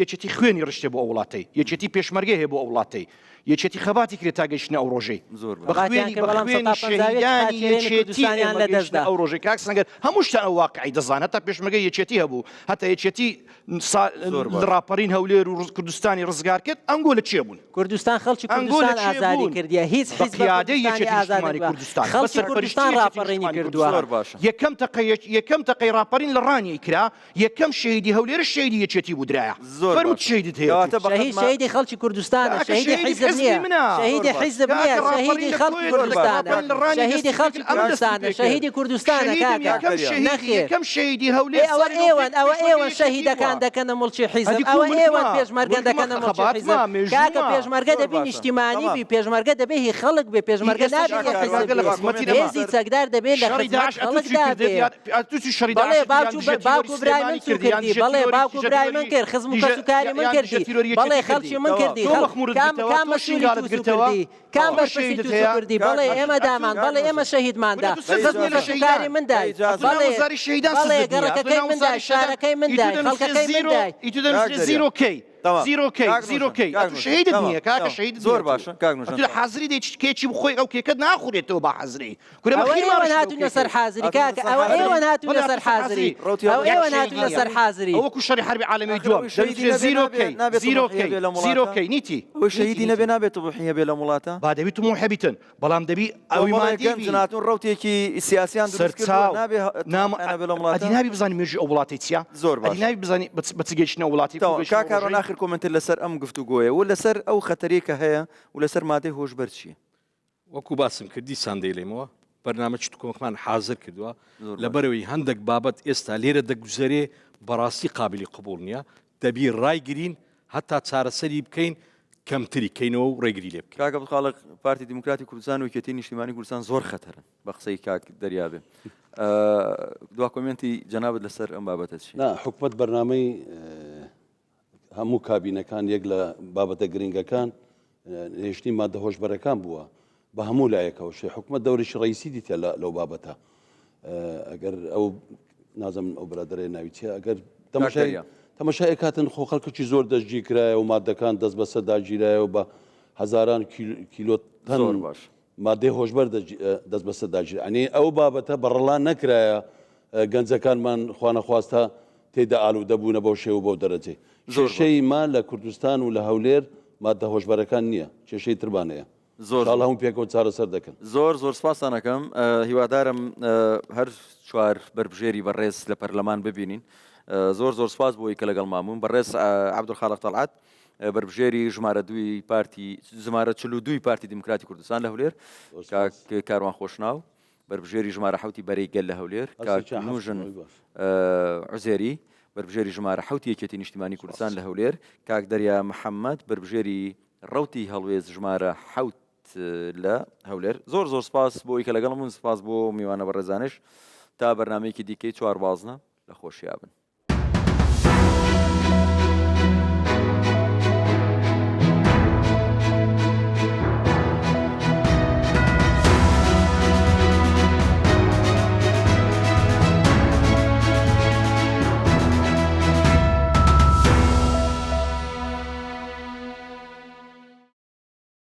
Speaker 7: یەکێتی خوێنی ڕشتێ بۆ ئەو وڵاتەی یەکێتی پێشمەرگە هەیە بۆ ئەو وڵاتەی یەکێتی خەباتی کرێت تا گەیشتنە ئەو ڕۆژەی ئەو ڕۆژەی کاک سەنگەر هەموو شتە ئەو واقعی دەزانێت تا پێشمەرگە یەکێتی هەبوو هەتا یەکێتی ڕاپەڕین هەولێر و کوردستانی ڕزگار کرد ئەنگۆ لە چێ بوون
Speaker 8: کوردستان خەڵکی کوردستان ئازادی کردیە هیچ
Speaker 7: حیزبیادەی یەکێتی نیشتیمانی کوردستان
Speaker 8: خەڵکی کوردستان ڕاپەڕینی کردووە
Speaker 7: یەکەم تەقەی ڕاپەڕین لە ڕانیەی کرا یەکەم شەهیدی هەولێر شەهیدی یەکێتی بوو درایە فەرمووت شەهیدت هەیە
Speaker 8: شەهیدی خەڵکی کوردستانە شەهیدی حیزب شهيدي حزب نية شهيدي خلق كردستان شهيدي خلق كردستان شهيدي كردستان كاكا نخير
Speaker 7: كم شهيدي هولي
Speaker 8: ايوان شهيدا كان دكنا ملشي حزب او ايوان بيجمرغا دكنا ملشي حزب كاكا بيجمرغا دبين اجتماعي بي بيجمرغا دبي خلق بي بيجمرغا نابي حزب هزي تقدر دبي خلق دابي بالي باكو براي من كردي بالي باكو براي من كر خزم كسكاري من كردي بالي خلشي من كردي كام مسؤولي كان بەرپرسی تو کردی بەڵێ ئێمە دامان بەڵێ ئێمە شەهیدماندا خزمەکاری من دای بەڵێ گەڕەکەکەی من دای شارەکەی من دای خەڵکەکەی من دای
Speaker 7: زیرۆکەی شهیدت نییە کاکە شهید
Speaker 1: زۆر باشە کاک نوژان
Speaker 7: حەزری دێکێکی بخۆی ئەو کێکت ناخورێتەوە بە حەزری
Speaker 8: ئێوە هاتوونە سەر حازری کاکە ئەوە ئێوە هاتوونە سەر حازری ئێوە هاتوونە سەر حازری
Speaker 7: ئەوەکو شەڕی حربی عالەمی دووەم زیرۆکەی نیتی
Speaker 1: ئەوە شەهیدی نەبێ نابێت ضحیە بێ لە وڵاتە
Speaker 7: با دەبی تو محەبیتن بەڵام دەبی ئەوی مادی
Speaker 1: جناتون ڕوتێکی سیاسیان
Speaker 7: ئەدی نابی بزانی مێژی ئەو وڵاتی چیە
Speaker 1: زۆر باش
Speaker 7: نابی بزانی بچگەیشتنە وڵاتی
Speaker 1: کاکارۆ آخر کۆمنتر لەسەر ئەم گفتوگۆیە و لەسەر ئەو خەتەرێکە هەیە و لەسەر مادەی هۆشبەر چییە
Speaker 6: وەکو باسم کردی ساندەیلێمەوە بەرنامە چ کۆمەکمان حاضر کردووە لەبەرەوەی هەندێک بابەت ئێستا لێرە دەگوزارێ بەڕاستی قابلی قبول نییە دەبی ڕایگرین هەتا چارەسەری بکەین کەمتری کەینەوە و ڕێگری لێ بکەین.
Speaker 1: کاکە خاڵق پارتی دیموکراتی کوردستان و یەکێتی نیشتیمانی کوردستان زۆر خەتەرن بە قسەی کاک دەریابێ. دوا کۆمنتی جەنابەت لەسەر ئەم بابەتە چی؟
Speaker 5: نا حکومت بەرنامەی هەموو کابینەکان یەک لە بابەتە گرنگەکان هێشتنی مادە هۆشبەرەکان بووە بە هەموو لایەکەوە شێ حکومت دەورێکی ڕئیسی دیتە لەو بابەتە ئەگەر ئەو نازم ئەو برادرێ ناوی چێ ئەگەر تەمەشای کاتن خۆ خەڵکەکی زۆر دەستگیر کرایە و مادەکان دەست بەسەر داگیرایە و بە هەزاران کیلۆ تەن
Speaker 1: باش
Speaker 5: مادەی هۆشبەر دەست بەسەر داگیر ئەنی ئەو بابەتە بەڕڵان نەکرایە گەنجەکانمان خوانەخواستە تێدا ئالوودەبوونە بەو شێوە بەو دەرەجێ کێشەی ما لە کوردستان و لە هەولێر مادە هۆشبەرەکان نییە کێشەی تربانەیە
Speaker 1: زۆر
Speaker 5: هەموو پێکەوە چارەسەر دەکەن
Speaker 1: زۆر سپاسانەکەم هیوادارم هەر چوار بربژێری بەڕێز لە پەرلەمان ببینین زۆر سپاس بۆی کە لەگەڵ مامون بەڕێز عەبدولخالق تەڵعات بربژێری ژمارە 42 پارتی دیموکراتی کوردستان لە هەولێر کاروان خۆشناو بربژێری ژمارە 7 بەرەی گەل لە هەولێر نوژن عوزێری بربژێری ژمارە 7 یەکێتی نیشتیمانی کوردستان لە هەولێر کاک دەریا محەممەد بربژێری ڕەوتی هەڵوێز ژمارە 7 لە هەولێر زۆر سپاس بۆی کە لەگەڵمون سپاس بۆ میوانە بەڕێزانش تا بەرنمەیەکی دیکەی چوار بازنە لە خۆشییابن.